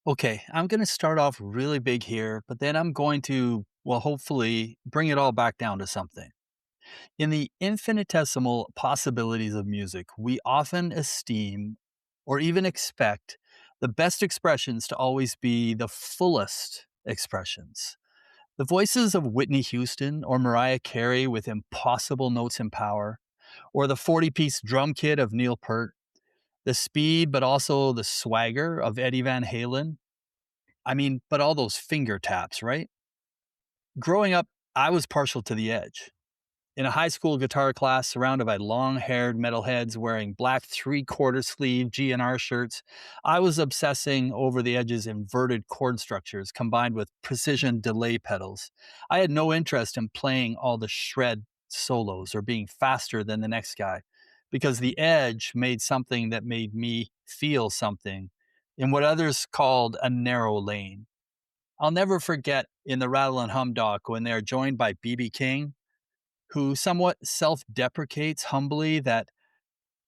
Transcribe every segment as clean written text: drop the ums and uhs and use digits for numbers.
Okay, I'm going to start off really big here, but then I'm going to, well, hopefully bring it all back down to something. In the infinitesimal possibilities of music, we often esteem or even expect the best expressions to always be the fullest expressions. The voices of Whitney Houston or Mariah Carey with impossible notes and power, or the 40-piece drum kit of Neil Peart, the speed but also the swagger of Eddie Van Halen. But all those finger taps, right? Growing up, I was partial to the edge. In a high school guitar class surrounded by long haired metalheads wearing black three-quarter sleeve GNR shirts, I was obsessing over the edge's inverted chord structures combined with precision delay pedals. I had no interest in playing all the shred solos or being faster than the next guy because the edge made something that made me feel something in what others called a narrow lane. I'll never forget in the Rattle and Hum doc when they're joined by BB King, who somewhat self deprecates humbly that,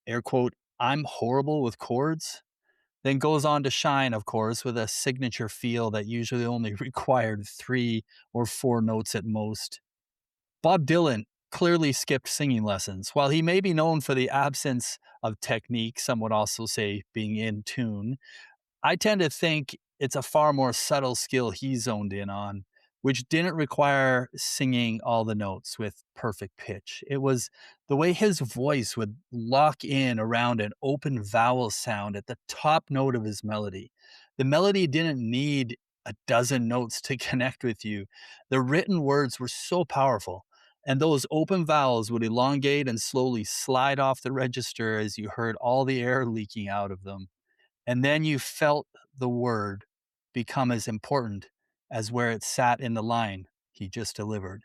air quote, I'm horrible with chords, then goes on to shine, of course, with a signature feel that usually only required three or four notes at most. Bob Dylan clearly skipped singing lessons. While he may be known for the absence of technique, some would also say being in tune, I tend to think it's a far more subtle skill he zoned in on, which didn't require singing all the notes with perfect pitch. It was the way his voice would lock in around an open vowel sound at the top note of his melody. The melody didn't need a dozen notes to connect with you. The written words were so powerful. And those open vowels would elongate and slowly slide off the register as you heard all the air leaking out of them. And then you felt the word become as important as where it sat in the line he just delivered.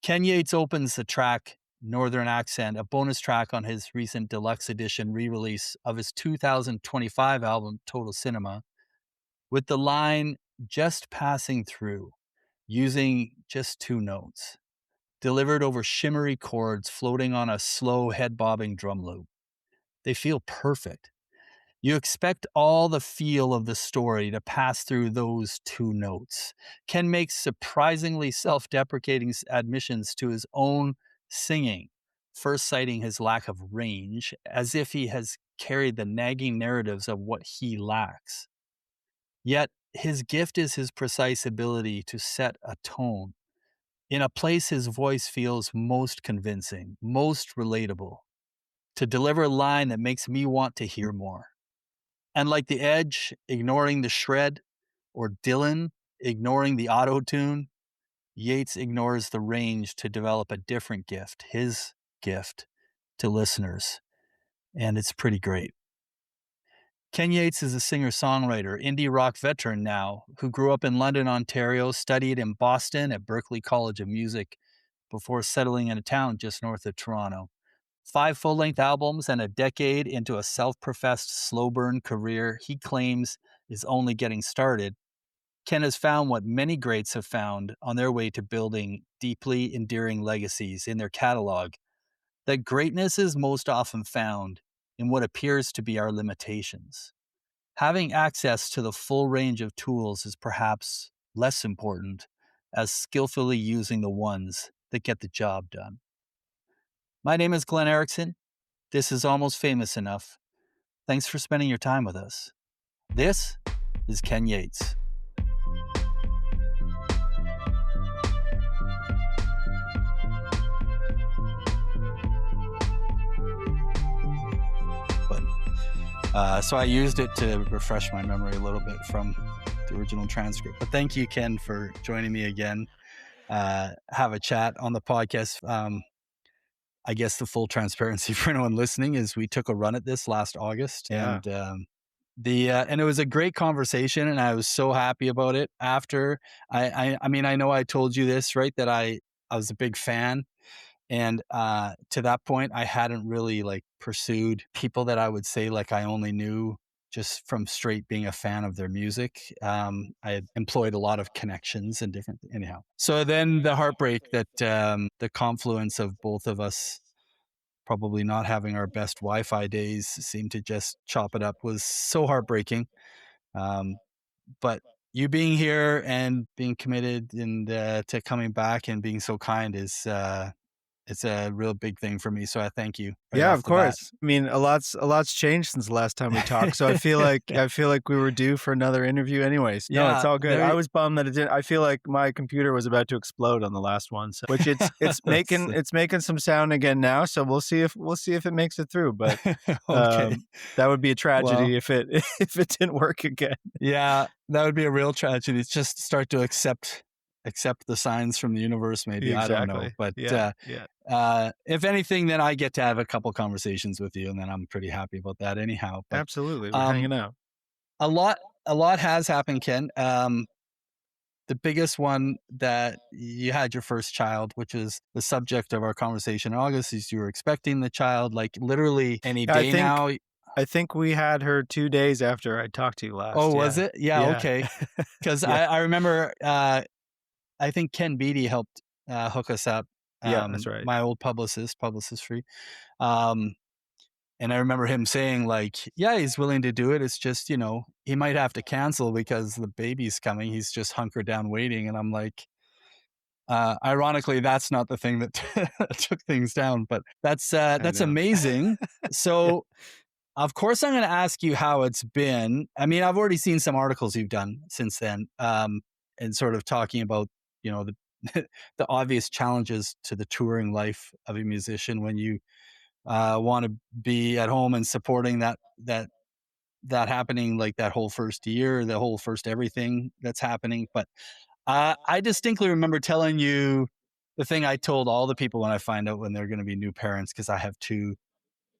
Ken Yates opens the track Northern Accent, a bonus track on his recent deluxe edition re release of his 2025 album Total Cinema, with the line just passing through, using just two notes, delivered over shimmery chords floating on a slow head bobbing drum loop. They feel perfect. You expect all the feel of the story to pass through those two notes. Ken makes surprisingly self deprecating admissions to his own singing, first citing his lack of range, as if he has carried the nagging narratives of what he lacks. Yet, his gift is his precise ability to set a tone in a place his voice feels most convincing, most relatable, to deliver a line that makes me want to hear more. And like the Edge ignoring the shred, or Dylan ignoring the auto tune, Yates ignores the range to develop a different gift, his gift to listeners. And it's pretty great. Ken Yates is a singer-songwriter, indie rock veteran now, who grew up in London, Ontario, studied in Boston at Berklee College of Music before settling in a town just north of Toronto. 5 full-length albums and a decade into a self-professed slow burn career he claims is only getting started, Ken has found what many greats have found on their way to building deeply endearing legacies in their catalog, that greatness is most often found in what appears to be our limitations. Having access to the full range of tools is perhaps less important as skillfully using the ones that get the job done. My name is Glenn Erickson. This is Almost Famous Enough. Thanks for spending your time with us. This is Ken Yates. So I used it to refresh my memory a little bit from the original transcript. But thank you, Ken, for joining me again. Have a chat on the podcast. I guess the full transparency for anyone listening is we took a run at this last August, Yeah. and and it was a great conversation, and I was so happy about it. After I know I told you this, right? That I was a big fan, and to that point, I hadn't really like pursued people that I would say like I only knew just from straight being a fan of their music. I had employed a lot of connections and different, anyhow. So then the heartbreak that the confluence of both of us probably not having our best Wi-Fi days seemed to just chop it up was so heartbreaking. but you being here and being committed and to coming back and being so kind is it's a real big thing for me. So I thank you right Yeah, off of the bat. course. I mean, a lot's changed since the last time we talked, so I feel like we were due for another interview anyways. No, it's Yeah, all good. I there. was bummed that it didn't. I feel like my computer was about to explode on the last one, so which it's That's making it's making some sound again now, so we'll see if it makes it through, but, okay. um, that would be a Well, tragedy if it if it didn't work again. yeah, that would be a real tragedy. Just start to accept the signs from the universe. Maybe I don't know, Exactly. but Yeah, yeah. if anything, then I get to have a couple conversations with you, and then I'm pretty happy about that. Anyhow, but Absolutely, we're um, hanging out. a lot a lot has happened, Ken. The biggest one that you had your first child, which is the subject of our conversation in August, is you were expecting the child like literally any Yeah, I day think now. I think we had her 2 days after I talked to you Oh, last, was yeah. it? Yeah, Yeah. okay. Because Yeah. I remember I think Ken Beatty helped hook us up. Yeah, that's right. My old publicist free. Um, and I remember him saying like, yeah, he's willing to do it. It's just, he might have to cancel because the baby's coming. He's just hunkered down waiting. And I'm like, ironically, that's not the thing that took things down, but I that's know. amazing. Yeah. So of course I'm going to ask you how it's been. I mean, I've already seen some articles you've done since then, and sort of talking about, the the obvious challenges to the touring life of a musician when you want to be at home and supporting that happening like that whole first year, the whole first everything that's happening. But I distinctly remember telling you the thing I told all the people when I find out when they're going to be new parents, because I have two,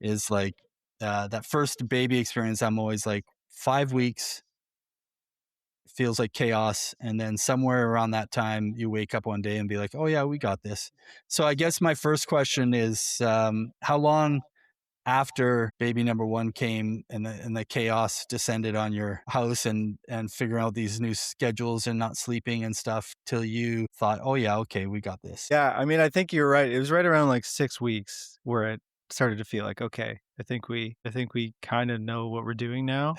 is like that first baby experience. I'm always like 5 weeks feels like chaos. And then somewhere around that time, you wake up one day and be like, oh, yeah, we got this. So I guess my first question is how long after baby number one came and the chaos descended on your house and figuring out these new schedules and not sleeping and stuff till you thought, oh, yeah, okay, we got this? Yeah, I mean, I think you're right. It was right around, like, 6 weeks where it started to feel like, "Okay, I think we kinda know what we're doing now."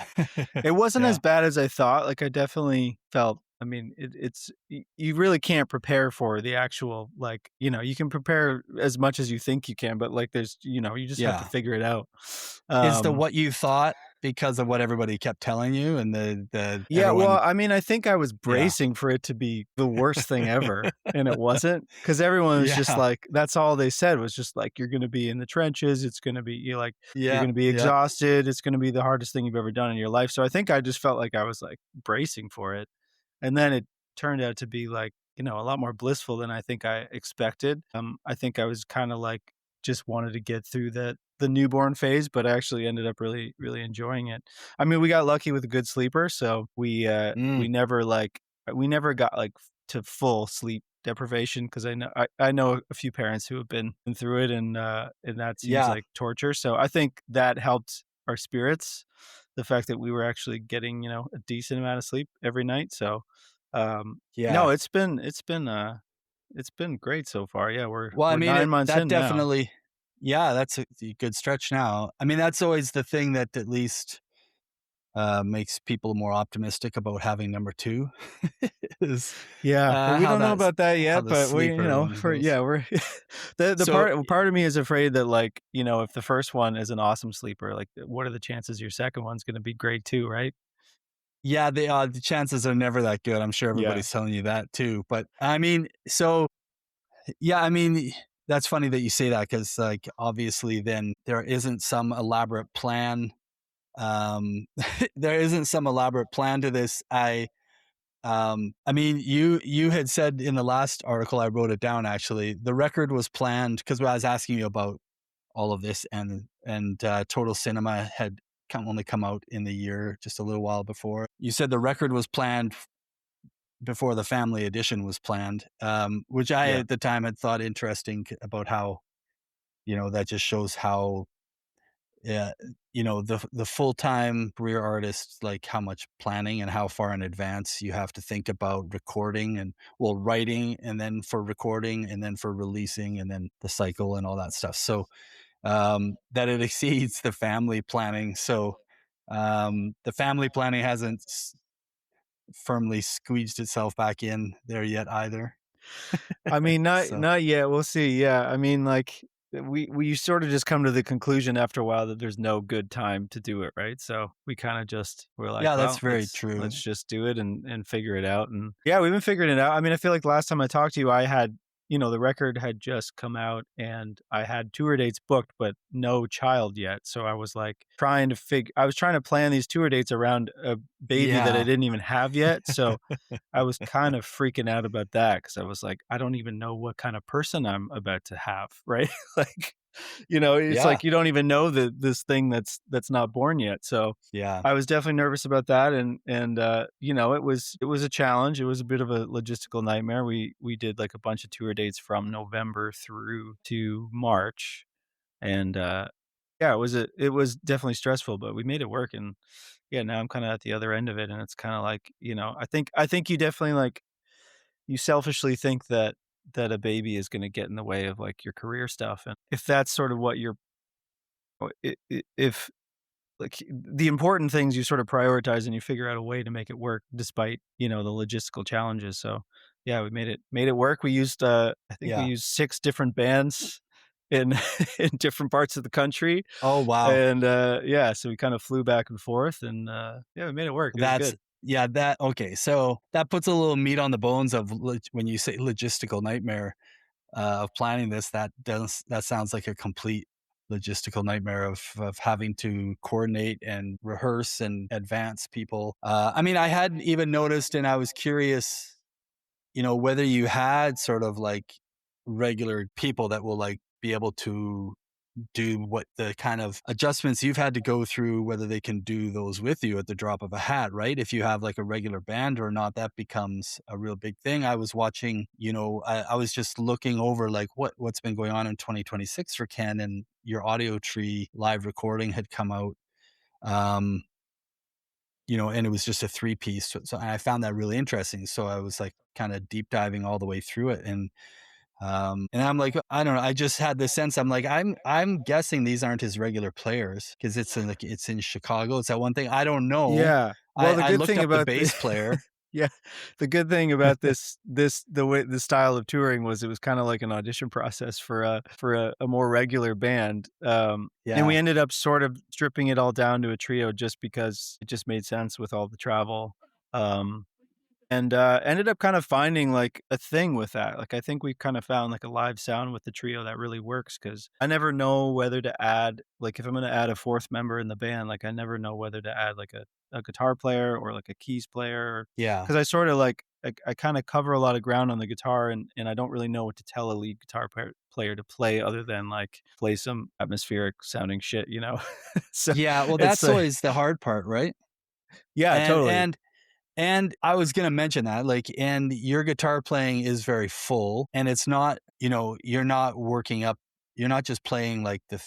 It wasn't as Yeah. bad as I thought, like, I definitely felt I mean, it's you really can't prepare for the actual, like, you can prepare as much as you think you can, but, like, you just have to Yeah. figure it out. Is the Um what you thought because of what everybody kept telling you and the Yeah, well, everyone. I mean, I think I was Yeah. bracing for it to be the worst thing ever, and it wasn't, not because everyone was just Yeah. like that's all they said was just like, "You're gonna be in the trenches, it's gonna be you're Yeah. gonna be Yeah. exhausted, it's gonna be the hardest thing you've ever done in your life." So I think I just felt like I was, like, bracing for it. And then it turned out to be like, a lot more blissful than I think I expected. I think I was kind of like just wanted to get through the newborn phase, but I actually ended up really, really enjoying it. I mean, we got lucky with a good sleeper, so we Mm. never we never got like to full sleep deprivation because I know a few parents who have been through it and that seems Yeah. like torture. So I think that helped our spirits, the fact that we were actually getting, a decent amount of sleep every night. So, no, Yeah. it's been great so far. Yeah, we're Well, I we're mean, 9 months that in now. definitely. Yeah, that's a good stretch now. I mean, that's always the thing that at least makes people more optimistic about having number two is Yeah, well, we don't know about that how yet, the but we, sleep element for goes. yeah, we're the So part of me is afraid that like, if the first one is an awesome sleeper, like what are the chances your second one's going to be great too, right? yeah, the chances are never that good. I'm sure Yeah. everybody's telling you that too. But I mean, so yeah, I mean, that's funny that you say that because like obviously then there isn't some elaborate plan. There isn't some elaborate plan to this. I mean, you had said in the last article, I wrote it down actually. The record was planned because I was asking you about all of this, and Total Cinema had only come out in the year just a little while before. You said the record was planned before the family edition was planned, which I Yeah. at the time had thought interesting about how that just shows how yeah, the full-time career artist, like how much planning and how far in advance you have to think about recording and well, writing and then for recording and then for releasing and then the cycle and all that stuff. So that it exceeds the family planning. So the family planning hasn't firmly squeezed itself back in there yet either. I mean, So, not yet, we'll see, yeah, I mean, like, we sort of just come to the conclusion after a while that there's no good time to do it, right? So, we kinda just we're like, yeah, that's "Well, very true. let's just do it and figure it out," and yeah, we've been figuring it out. I mean, I feel like last time I talked to you, I had the record had just come out, and I had tour dates booked, but no child yet, so I was, like, I was trying to plan these tour dates around a baby that I Yeah, didn't even have yet, so I was kind of freaking out about that because I was like, "I don't even know what kind of person I'm about to have," right? Like, it's yeah, like you don't even know this thing that's not born yet, so yeah, I was definitely nervous about that, and it was a challenge, it was a bit of a logistical nightmare. We did, like, a bunch of tour dates from November through to March, and, yeah, it was definitely stressful, but we made it work, and, yeah, now I'm kinda at the other end of it, and it's kinda like, I think you definitely, like you selfishly think that a baby is gonna get in the way of, like, your career stuff, and if that's sort of what you're I if like, the important things you sort of prioritize and you figure out a way to make it work despite, the logistical challenges, so, yeah, we made it work. I think we yeah. used 6 different bands in in different parts of the country, Oh, wow. and, yeah, so we kinda flew back and forth, and, yeah, we made it work. It was That's good. yeah, that okay, so that puts a little meat on the bones of when you say logistical nightmare, of planning this, that sounds like a complete logistical nightmare of having to coordinate and rehearse and advance people. I mean, I hadn't even noticed, and I was curious, whether you had sort of like regular people that will like be able to do what the kind of adjustments you've had to go through, whether they can do those with you at the drop of a hat, right? If you have like a regular band or not, that becomes a real big thing. I was watching, I was just looking over like what's been going on in 2026 for Ken, and your audio tree live recording had come out. Um, and it was just a three piece. So I found that really interesting. So I was like kind of deep diving all the way through it. And I'm like, I don't know. I just had this sense. I'm like, I'm guessing these aren't his regular players because it's in Chicago. It's that one thing. I don't know. Yeah. Well, I, the I good looked thing up the about the bass player. yeah, the good thing about the style of touring was it was kinda like an audition process for a more regular band, and we Yeah, ended up sort of stripping it all down to a trio just because it just made sense with all the travel, um and, ended up kind of finding, like, a thing with that, like, I think we kinda found, like, a live sound with the trio that really works because I never know whether to add like, if I'm gonna add a 4th member in the band, like, I never know whether to add, like, a guitar player or, like, a keys player, yeah, because I sorta, like I kinda cover a lot of ground on the guitar, and I don't really know what to tell a lead guitar player to play other than, like, play some atmospheric sounding shit, you know? So, yeah. Well, it's that's like always the hard part, right? yeah, And totally. and And I was gonna mention that, like, and your guitar playing is very full, and it's not, you're not just playing like the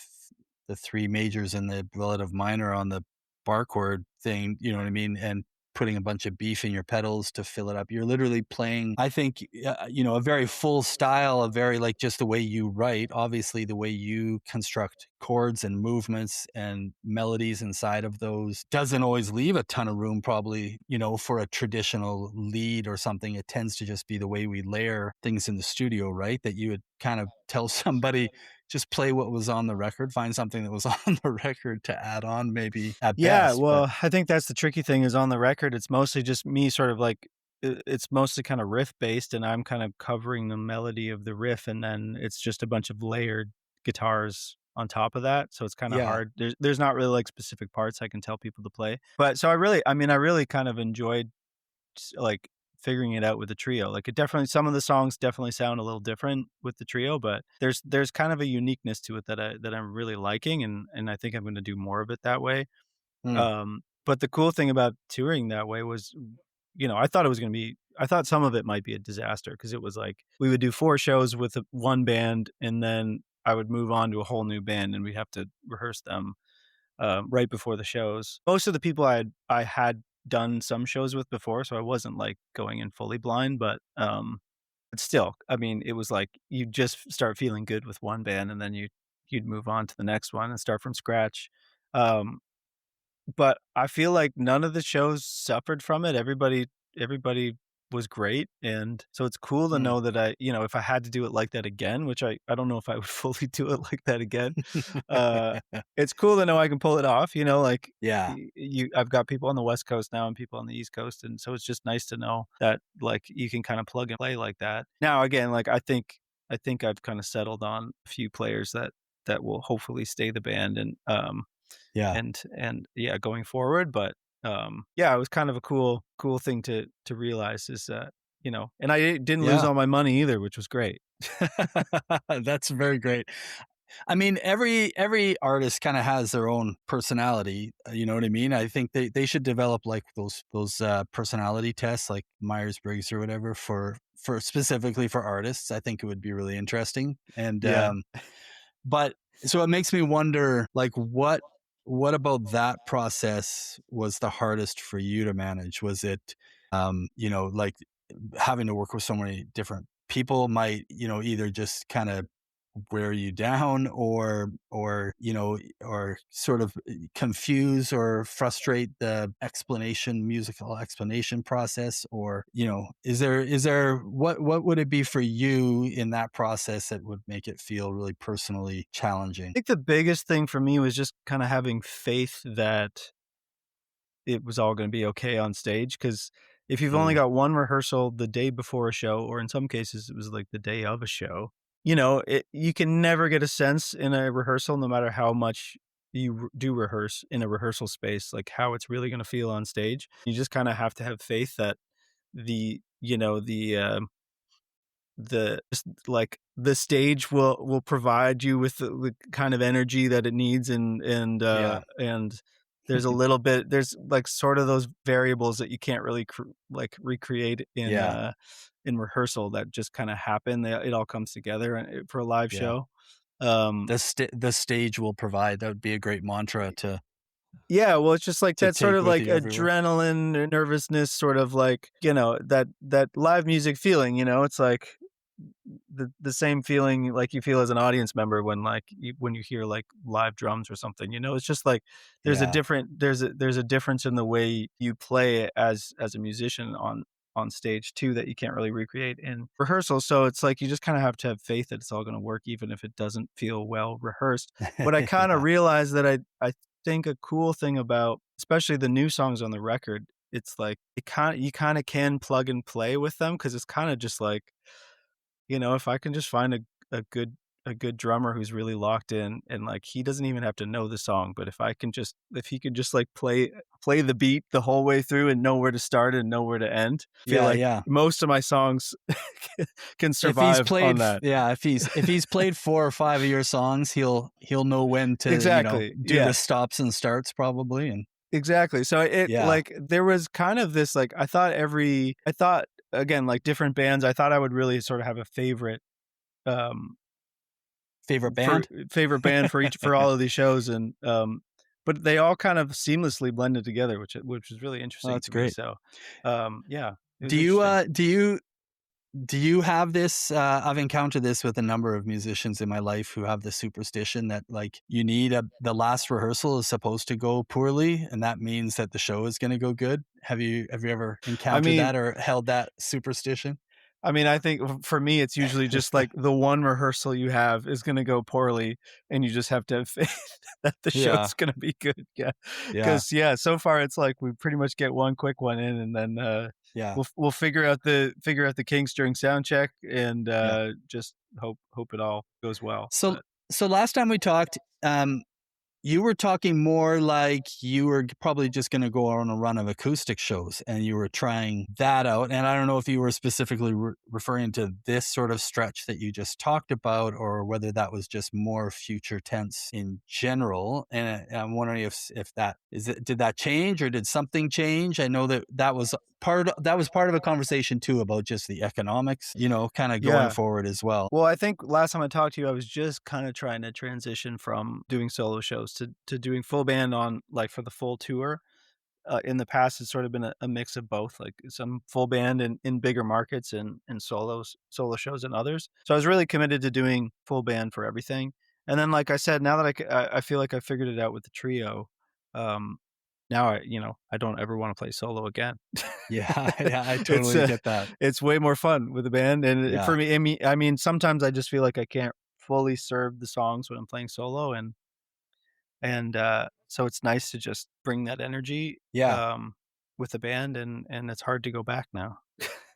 3 majors and the relative minor on the bar chord thing, you know what I mean, and putting a bunch of beef in your pedals to fill it up. You're literally playing, I think, a very full style, a very like just the way you write, obviously the way you construct chords and movements and melodies inside of those doesn't always leave a ton of room probably, for a traditional lead or something. It tends to just be the way we layer things in the studio, right? That you would kind of tell somebody, just play what was on the record, find something that was on the record to add on maybe at Yeah, best, but well, I think that's the tricky thing is on the record, it's mostly just me sort of like it's mostly kinda riff based, and I'm kind of covering the melody of the riff, and then it's just a bunch of layered guitars on top of that, so it's kinda yeah. hard. There's not really, like, specific parts I can tell people to play. But so I really kind of enjoyed like, figuring it out with the trio. Like, it definitely some of the songs definitely sound a little different with the trio, but there's kind of a uniqueness to it that I'm really liking, and I think I'm gonna do more of it that way. Mm, But the cool thing about touring that way was, I thought some of it might be a disaster because it was like we would do 4 shows with one band, and then I would move on to a whole new band, and we'd have to rehearse them, right before the shows. Most of the people I had done some shows with before, so I wasn't, like, going in fully blind, but still, I mean, it was like you just start feeling good with one band, and then you'd move on to the next one and start from scratch. Um but I feel like none of the shows suffered from it. Everybody everybody was great, and so it's cool to Mm. know that if I had to do it like that again, which I don't know if I would fully do it like that again, uh, it's cool to know I can pull it off, like, Yeah, I've got people on the West Coast now and people on the East Coast, and so it's just nice to know that, like, you can kinda plug and play like that. Now, again, like, I think I've kinda settled on a few players that will hopefully stay the band yeah, and yeah, going forward, but, yeah, it was kind of a cool thing to realize is that, and I didn't lose yeah. all my money either, which was great. That's very great. I mean, every artist kinda has their own personality, you know what I mean? I think they should develop, like, those personality tests, like Myers-Briggs or whatever for specifically for artists. I think it would be really interesting, and, Yeah. but so it makes me wonder, like, what about that process was the hardest for you to manage? Was it, like, having to work with so many different people might, either just kinda wear you down or sort of confuse or frustrate the musical explanation process, or is there what would it be for you in that process that would make it feel really personally I challenging? think the biggest thing for me was just kinda having faith that it was all gonna be okay on stage. Because if you've only Mm, got one rehearsal the day before a show, or in some cases, it was, like, the day of a show, you can never get a sense in a rehearsal no matter how much you do rehearse in a rehearsal space, like, how it's really gonna feel on stage. You just kinda have to have faith that the you know, the just like the stage will provide you with the kind of energy that it needs, yeah, and there's like sort of those variables that you can't really like recreate yeah, in rehearsal that just kind of happen. It all comes together for a live yeah. show. um The stage will provide. That would be a great mantra yeah, well, it's just like to that sort take of with like you everywhere. adrenaline or nervousness, sort of like, that live music feeling. It's like the same feeling like you feel as an audience member when, like, when you hear, like, live drums or something. It's just like Yeah. there's a difference in the way you play as a musician on stage too that you can't really recreate in rehearsal. So it's like you just kind of have to have faith that it's all going to work even if it doesn't feel well rehearsed. But I kind of Yeah. realized that I think a cool thing about especially the new songs on the record, it's like you kind of can plug and play with them, because it's kind of just like, if I can just find a good drummer who's really locked in, and, like, he doesn't even have to know the song, but if he could just, like, play the beat the whole way through and know where to start and know where to end, I feel Yeah, like yeah. most of my songs can If he's survive on played f that. yeah, if he's played 4 or 5 of your songs, he'll know when to, Exactly, do yeah, the stops and starts probably, and exactly. So yeah. there was kind of this, like, I thought, again, like, different bands, I thought I would really sort of have a um Favorite for band? favorite band for all of these shows, and, but they all kind of seamlessly blended together, which was really Oh, interesting that's to me. great. So, yeah, it Do was you, interesting. uh do you Do you have this? I've encountered this with a number of musicians in my life who have the superstition that, like, the last rehearsal is supposed to go poorly, and that means that the show is going to go good. Have you ever I encountered mean that or held that superstition? I think for me, it's usually just like the one rehearsal you have is gonna go poorly, and you just have to have faith that the Yeah, show's gonna be good. Yeah, yeah, because yeah, so far it's like we pretty much get one quick one in, and then, yeah, we'll figure out the kinks during sound check, and, yeah. just hope it all goes well, So but so last time we talked, you were talking more like you were probably just gonna go on a run of acoustic shows, and you were trying that out, and I don't know if you were specifically referring to this sort of stretch that you just talked about, or whether that was just more future tense in general, and I'm wondering if that did that change, or did something change? I know that was part of a conversation too about just the economics, kinda going yeah. forward as well. Well, I think last time I talked to you, I was just kinda trying to transition from doing solo shows to doing full band on, like, for the full tour. In the past, it's sort of been a mix of both, like some full band in bigger markets, and solo shows in others. So I was really committed to doing full band for everything. And then, like I said, now that I feel like I figured it out with the trio, um, now I don't ever wanna play solo again. Yeah, yeah, I It's, totally get that. it's way more fun with a band, and for Yeah, me, I mean, sometimes I just feel like I can't fully serve the songs when I'm playing solo, and so it's nice to just bring that energy, yeah, with the band, and it's hard to go back now.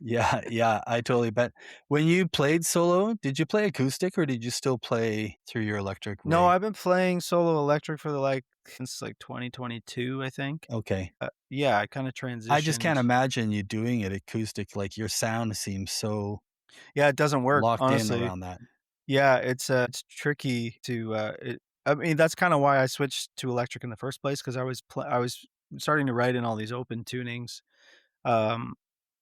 yeah, yeah, I totally bet. When you played solo, did you play acoustic or did you still play through your electric No, rig? I've been playing solo electric for since, 2022, I think. Okay. Yeah, I kinda I just transitioned. can't imagine you doing it acoustic, like, your sound seems so Yeah, it doesn't work, locked in honestly. around that. Yeah, it's tricky to, I mean, that's kinda why I switched to electric in the first place, 'cause I was starting to write in all these open tunings, um,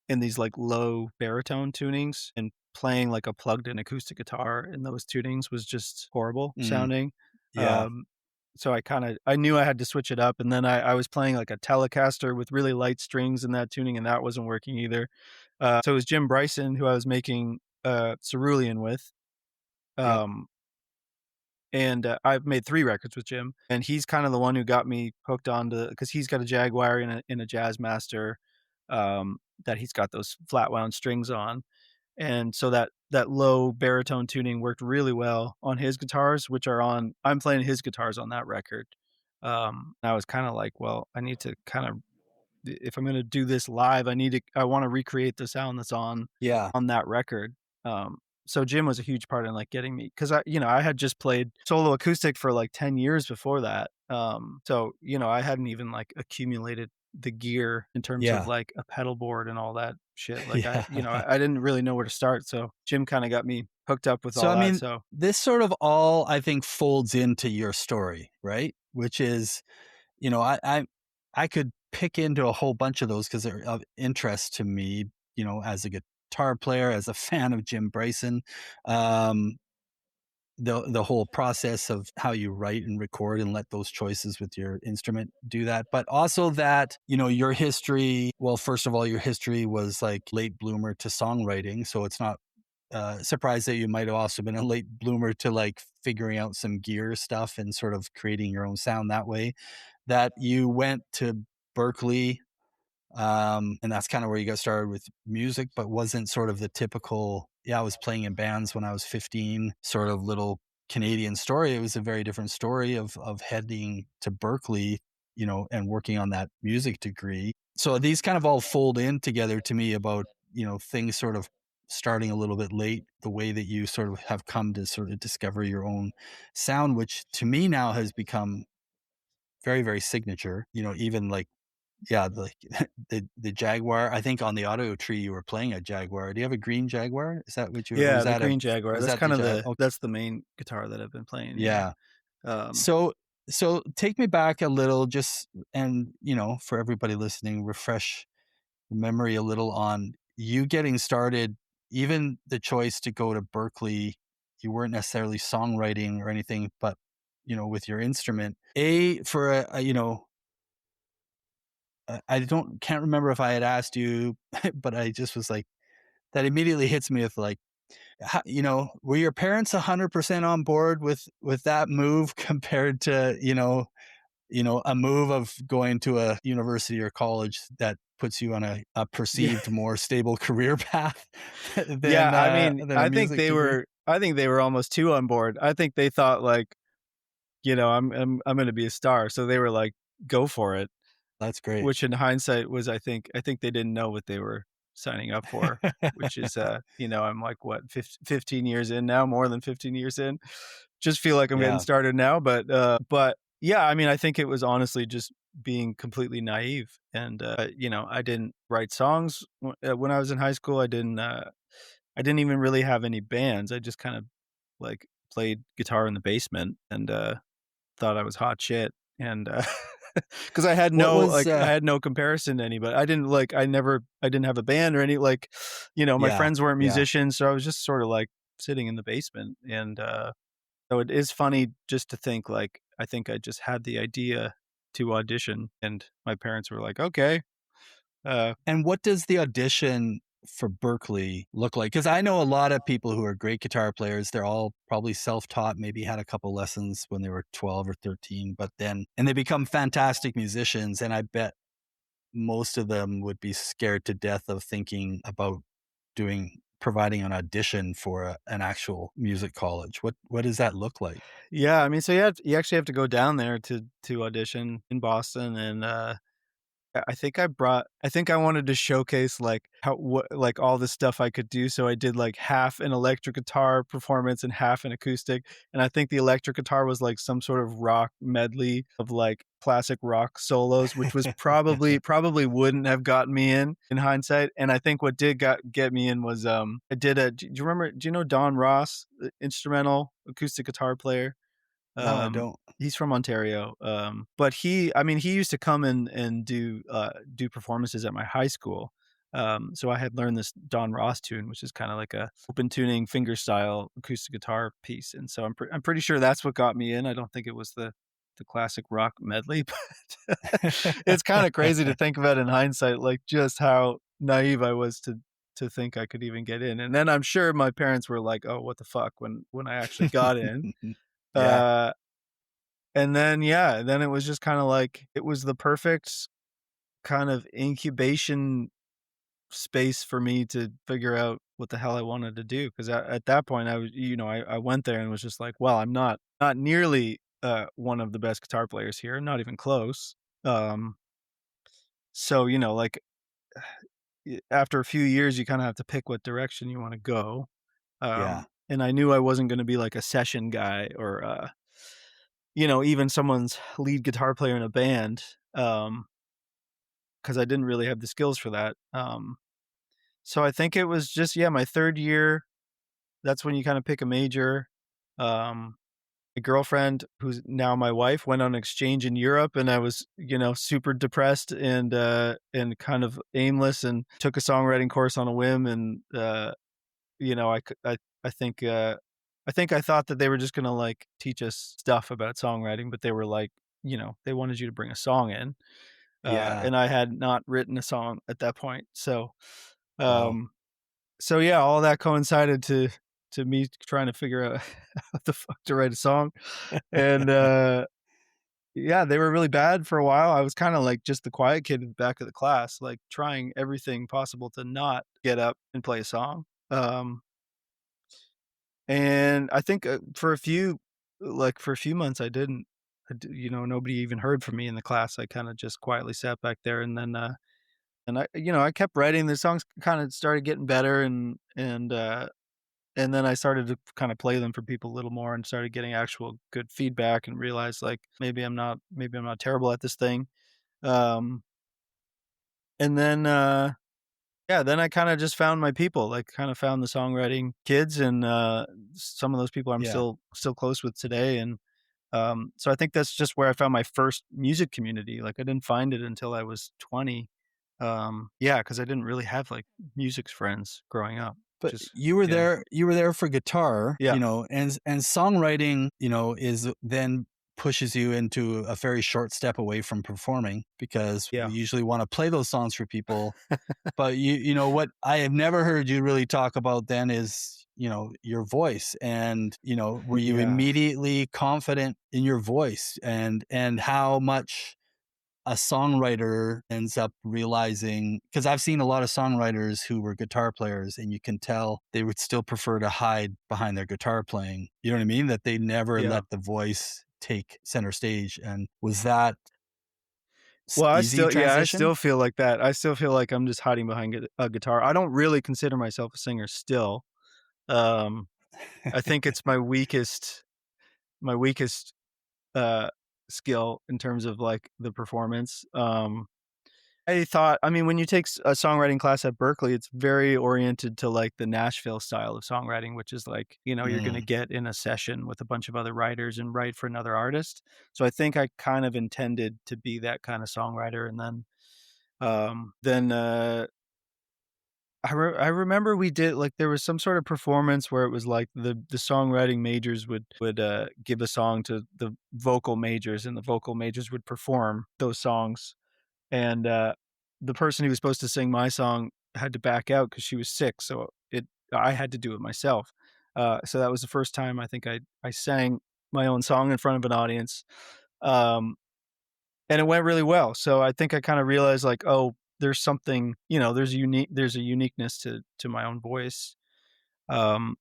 in these, like, low baritone tunings, and playing, like, a plugged-in acoustic guitar in those tunings was just horrible Mm, sounding, yeah, um, so I knew I had to switch it up, and then I was playing, like, a Telecaster with really light strings in that tuning, and that wasn't working either. So it was Jim Bryson who I was making, Cerulean with, yep, um, and I've made 3 records with Jim, and he's kinda the one who got me hooked onto, because he's got a Jaguar and a Jazzmaster, that he's got those flat wound strings on, and so that low baritone tuning worked really well on his guitars, which are on I'm playing his guitars on that record. I was kinda like, "Well, I need to kinda if I'm gonna do this live, I wanna recreate the sound that's yeah, on that record." So Jim was a huge part in, like, getting me, 'cause I had just played solo acoustic for, like, 10 years before that. So, I hadn't even, like, accumulated the gear in terms of, yeah, like, a pedal board and all that shit. Like, yeah. I didn't really know where to start, so Jim kinda got me hooked up with So, all I that, mean, so this sort of all, I think, folds into your story, right? Which is, you know, I could pick into a whole bunch of those because 'cause they're of interest to me, as a guitar player, as a fan of Jim Bryson. Um, the whole process of how you write and record and let those choices with your instrument do that, but also that, your history well, first of all, your history was, like, late bloomer to songwriting, so it's not, surprised that you might have also been a late bloomer to, like, figuring out some gear stuff and sort of creating your own sound that way, that you went to Berklee, and that's kind of where you got started with music, but wasn't sort of the typical, yeah, I was playing in bands when I was 15, sort of little Canadian story. It was a very different story of heading to Berkeley, and working on that music degree. So these kind of all fold in together to me about, things sort of starting a little bit late, the way that you sort of have come to sort of discover your own sound, which to me now has become very, very signature, even like, yeah, the Jaguar. I think on the audio tree you were playing a Jaguar. Do you have a green Jaguar? Is that what you or yeah, the Green Jaguar, was that's that the kinda Jag okay, that's the main guitar that I've been playing, yeah. yeah. Um So take me back a little just and, for everybody listening, refresh memory a little on you getting started, even the choice to go to Berkeley, you weren't necessarily songwriting or anything, but, with your instrument. For I don't can't remember if I had asked you, but I just was like that immediately hits me with like, were your parents 100% on board with that move compared to, a move of going to a university or college that puts you on a Yeah. perceived more stable career path Yeah, I mean, than a music degree? I think they were almost too on board. I think they thought, like, I'm gonna be a star, so they were like, "Go for it," That's great. which in hindsight was I think they didn't know what they were signing up for, which is, I'm like, what, 15 years in now, more than 15 years in. Just feel like I'm getting Yeah. started now, but yeah, I mean, I think it was honestly just being completely naive, and, I didn't write songs when I was in high school. I didn't even really have any bands. I just kind of, like, played guitar in the basement and, thought I was hot shit, and, 'cause What was, I had no comparison to anybody. I didn't have a band or any, like, my yeah, friends weren't yeah. musicians, so I was just sorta, like, sitting in the basement, and, so it is funny just to think, like, I think I just had the idea to audition, and my parents were like, "Okay." Uh And what does the audition for Berklee look like? Because I know a lot of people who are great guitar players. They're all probably self-taught, maybe had a couple lessons when they were 12 or 13, but then and they become fantastic musicians, and I bet most of them would be scared to death of thinking about doing providing an audition for an actual music college. What does that look like? Yeah, I mean, so you actually have to go down there to audition in Boston, and, I think I wanted to showcase, like, how what like, all the stuff I could do, so I did, like, half an electric guitar performance and half an acoustic, and I think the electric guitar was, like, some sort of rock medley of, like, classic rock solos, which was probably wouldn't have gotten me in hindsight, and I think what did get me in was, I did a do you remember do you know Don Ross, instrumental acoustic guitar player? No, I don't. He's from Ontario, but I mean, he used to come and do performances at my high school. So I had learned this Don Ross tune, which is kinda like a open tuning fingerstyle acoustic guitar piece, and so I'm pretty sure that's what got me in. I don't think it was the classic rock medley, but it's kinda crazy to think about in hindsight, like, just how naive I was to think I could even get in, and then I'm sure my parents were like, "Oh, what the fuck," when I actually got in. Yeah, Uh and then, yeah, then it was just kinda like it was the perfect kind of incubation space for me to figure out what the hell I wanted to do, 'cause at that point, I was I went there and was just like, "Well, I'm not nearly, one of the best guitar players here, not even close." Um, so, like, after a few years, you kinda have to pick what direction you wanna go. yeah, And I knew I wasn't gonna be like a session guy or, even someone's lead guitar player in a band, because I didn't really have the skills for that. So I think it was just, yeah, my 3rd year, that's when you kinda pick a major. Um, my girlfriend, who's now my wife, went on exchange in Europe, and I was, super depressed and kind of aimless, and took a songwriting course on a whim, and, you know, I c I think I thought that they were just gonna, like, teach us stuff about songwriting, but they were like, they wanted you to bring a song in, yeah. and I had not written a song at that point, Wow. um so, yeah, all that coincided to me trying to figure out how the fuck to write a song, and, yeah, they were really bad for a while. I was kinda like just the quiet kid in the back of the class, like, trying everything possible to not get up and play a song. And I think, for a few months, I didn't. Nobody even heard from me in the class. I kinda just quietly sat back there, and then, I kept writing. The songs kinda started getting better, and then I started to kinda play them for people a little more and started getting actual good feedback and realized, like, maybe I'm not terrible at this thing. Um, and then, yeah, then I kinda just found my people, like, kinda found the songwriting kids, and, some of those people I'm Yeah. still close with today, and, so I think that's just where I found my first music community. Like, I didn't find it until I was 20. Yeah, because I didn't really have, like, music friends growing up, But just yeah. you were there for guitar, Yeah, and songwriting, is then pushes you into a very short step away from performing because we yeah, usually wanna play those songs for people. But what I have never heard you really talk about then is, your voice and, were you yeah, immediately confident in your voice and how much a songwriter ends up realizing because I've seen a lot of songwriters who were guitar players and you can tell they would still prefer to hide behind their guitar playing. You know what I mean? That they never yeah. let the voice take center stage. And was that Well, easy I transition? still feel like that. I still feel like I'm just hiding behind a guitar. I don't really consider myself a singer still. Um, I think it's my weakest, uh, skill in terms of, like, the performance. I mean, when you take a songwriting class at Berklee, it's very oriented to, like, the Nashville style of songwriting, which is like, you're gonna Mm, get in a session with a bunch of other writers and write for another artist. So I think I kind of intended to be that kinda songwriter, and then I remember we did, like, there was some sort of performance where it was like the songwriting majors would give a song to the vocal majors, and the vocal majors would perform those songs, and, the person who was supposed to sing my song had to back out because she was sick, so I had to do it myself. So that was the first time I think I sang my own song in front of an audience, um, and it went really well. So I think I kind of realized like, oh, there's something, there's a uniqueness to my own voice. Um,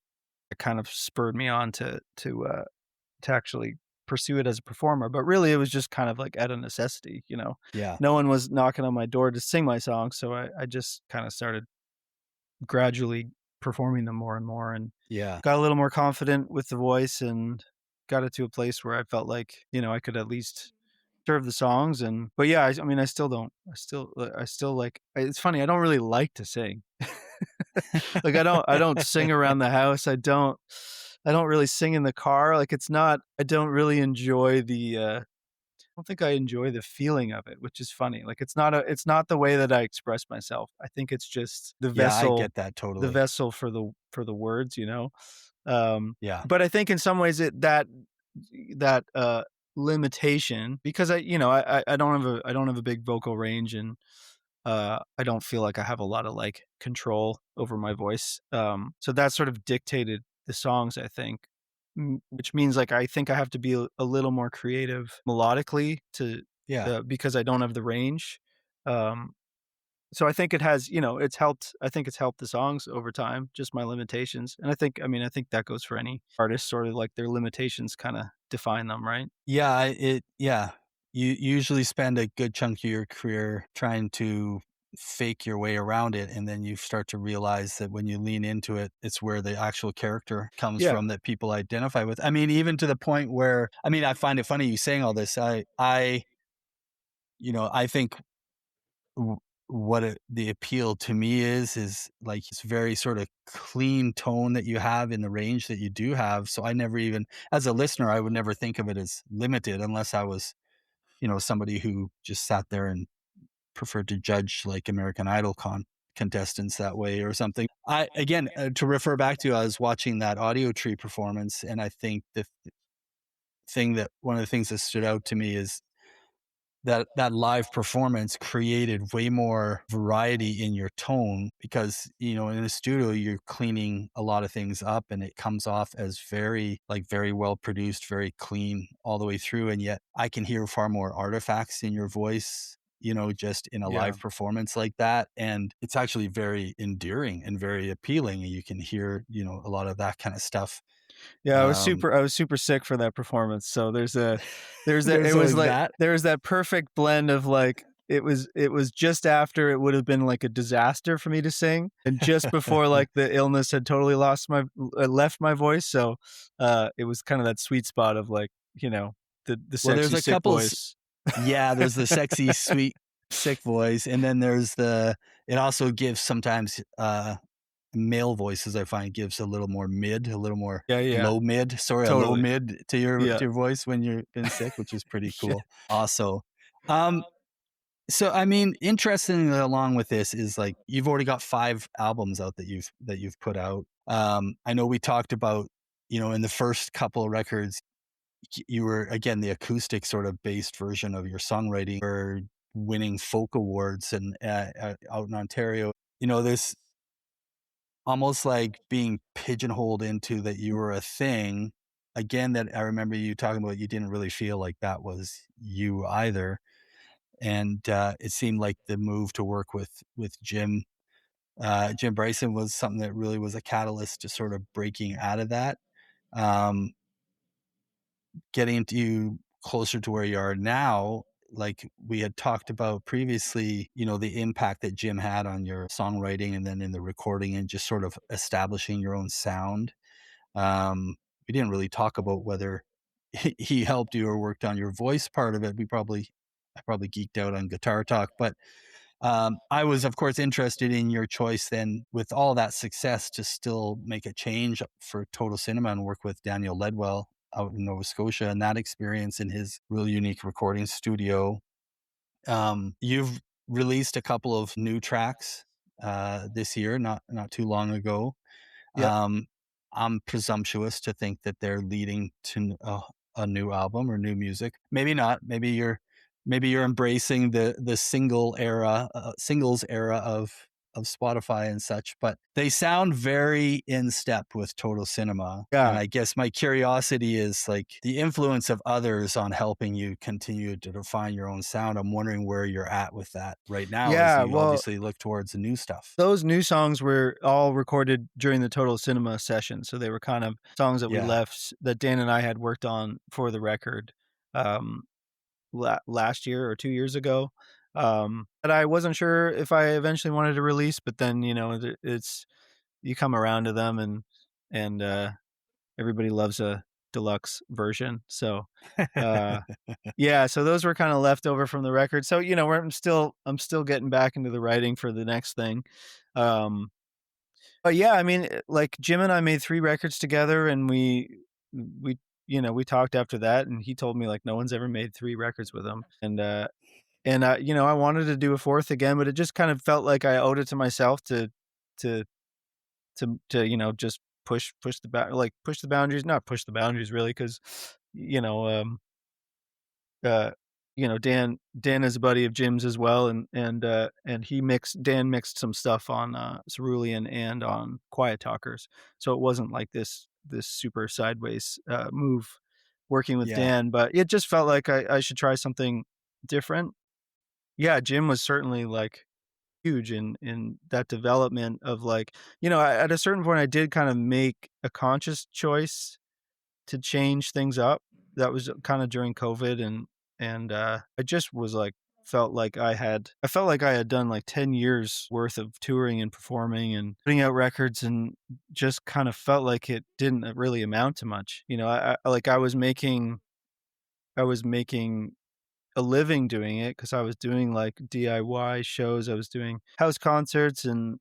it kind of spurred me on to actually pursue it as a performer. But really, it was just kind of like out of necessity. Yeah. No one was knocking on my door to sing my songs, so I just kind of started gradually performing them more and more, and Yeah. got a little more confident with the voice, and got it to a place where I felt like, I could at least serve the songs. And but yeah, I mean, I still don't. I still like. It's funny. I don't really like to sing. Like I don't sing around the house. I don't really sing in the car. Like it's not. I don't really enjoy the. I don't think I enjoy the feeling of it, which is funny. Like it's not the way that I express myself. I think it's just Yeah, I get that the totally. vessel for the words. Um, Yeah. but I think in some ways that limitation, because I don't have a big vocal range, and I don't feel like I have a lot of like control over my voice. So that sort of dictated the songs, I think, which means like I think I have to be a little more creative melodically to Yeah. because I don't have the range. Um, so I think it has, it's helped. I think it's helped the songs over time, just my limitations. And I think that goes for any artist, sort of like their limitations kind of define them, right? Yeah. You usually spend a good chunk of your career trying to fake your way around it, and then you start to realize that when you lean into it, it's where the actual character comes Yeah. from that people identify with. I mean, even to the point where I mean, I find it funny you saying all this. I think w what the appeal to me is, like, it's very sort of clean tone that you have in the range that you do have, so I never even as a listener, I would never think of it as limited unless I was, somebody who just sat there and preferred to judge, like, American Idol contestants that way or something. I again, to refer back to, I was watching that Audio Tree performance, and I think the thing that one of the things that stood out to me is that live performance created way more variety in your tone because in the studio you're cleaning a lot of things up and it comes off as very well produced, very clean all the way through, and yet I can hear far more artifacts in your voice, just in a Yeah. live performance like that, and it's actually very endearing and very appealing, and you can hear a lot of that kind of stuff. Yeah, um I was super sick for that performance. So it there's was always like that. there was that perfect blend of like it was just after it would have been like a disaster for me to sing, and just before like the illness had totally left my voice. So it was kind of that sweet spot of like, the Well, there's sexy a sick couple. voice. Yeah, there's the sexy, sweet, sick voice, and then there's it also gives sometimes, male voices I find gives a little more mid, a little more Yeah, yeah. a low Totally. mid to your Yeah. voice when you're been sick, which is pretty Yeah. cool. Also, um, so I mean, interestingly along with this is like you've already got 5 albums out that you've put out. I know we talked about, in the first couple of records you were again the acoustic sort of based version of your songwriting or winning folk awards and out in Ontario. This almost like being pigeonholed into that you were a thing. Again, that I remember you talking about, you didn't really feel like that was you either, and it seemed like the move to work with Jim Bryson was something that really was a catalyst to sort of breaking out of that. Um, Getting to you closer to where you are now, like we had talked about previously, the impact that Jim had on your songwriting and then in the recording and just sort of establishing your own sound. We didn't really talk about whether he helped you or worked on your voice part of it. I probably geeked out on guitar talk, but I was, of course, interested in your choice then with all that success to still make a change for Total Cinema and work with Daniel Ledwell out in Nova Scotia and that experience in his really unique recording studio. You've released a couple of new tracks this year, not too long ago. Yep. Um, I'm presumptuous to think that they're leading to a new album or new music. Maybe not. Maybe you're embracing the singles era of of Spotify and such, but they sound very in step with Total Cinema. And Yeah. I guess my curiosity is like the influence of others on helping you continue to define your own sound. I'm wondering where you're at with that right now as Yeah, you well, obviously look towards the new stuff. those new songs were all recorded during the Total Cinema session, so they were kind of songs that we Yeah. left that Dan and I had worked on for the record, um, last year or 2 years ago, that I wasn't sure if I eventually wanted to release, but then, it's you come around to them and everybody loves a deluxe version, so, uh yeah, so those were kinda left over from the record. So, I'm still getting back into the writing for the next thing. Um, but yeah, I mean, like, Jim and I made 3 records together, and we talked after that, and he told me, like, no one's ever made 3 records with him, and I wanted to do a 4th again, but it just kind of felt like I owed it to myself to just push the boundaries, not push the boundaries really, 'cause, you know, uh, Dan is a buddy of Jim's as well, and Dan mixed some stuff on, Cerulean and on Quiet Talkers, so it wasn't like this super sideways, move working with Yeah. Dan, but it just felt like I should try something different. Yeah, Jim was certainly, like, huge in that development of, like, at a certain point, I did kind of make a conscious choice to change things up. That was kinda during COVID, and I just was, like, I felt like I had done, like, 10 years worth of touring and performing and putting out records, and just kind of felt like it didn't really amount to much. I was making a living doing it because I was doing, like, DIY shows, I was doing house concerts, and,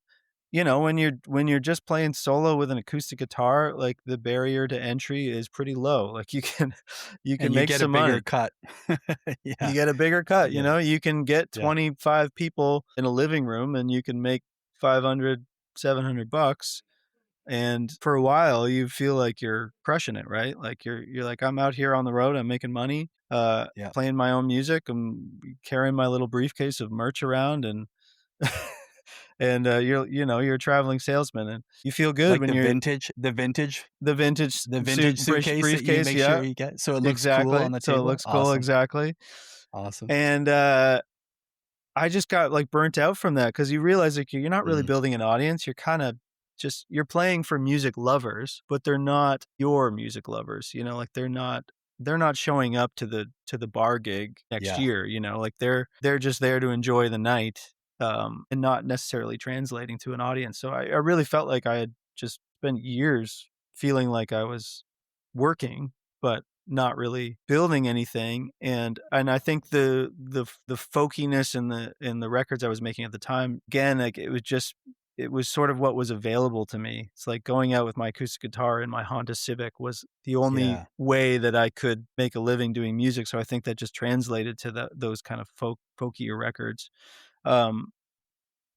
when you're just playing solo with an acoustic guitar, like, the barrier to entry is pretty low, like, you can you And can you make get a some bigger money. cut. You Yeah. get a bigger cut, Yeah. you can get Yeah. 25 people in a living room, and you can make 500, $700, and for a while, you feel like you're crushing it, right? Like, you're like, "I'm out here on the road, I'm making money, Yeah. playing my own music, I'm carrying my little briefcase of merch around, and you're a traveling salesman, and you feel good Like when you're the the vintage the suit vintage suitcase that you briefcase, make sure yeah, you get so it looks cool exactly, on the so it table? looks cool, Awesome. exactly, Awesome. and, I just got, like, burnt out from that because you realize, like, you're not really Mhm. building an audience, you're kinda just you're playing for music lovers, but they're not your music lovers, like, they're not showing up to the bar gig next Yeah. year, like, they're just there to enjoy the night, and not necessarily translating to an audience, so I really felt like I had just spent years feeling like I was working, but not really building anything, and I think the folkiness in the records I was making at the time, again, like, it was sort of what was available to me. It's like going out with my acoustic guitar and my Honda Civic was the only Yeah. way that I could make a living doing music, so I think that just translated to those kind of folkier records. Um,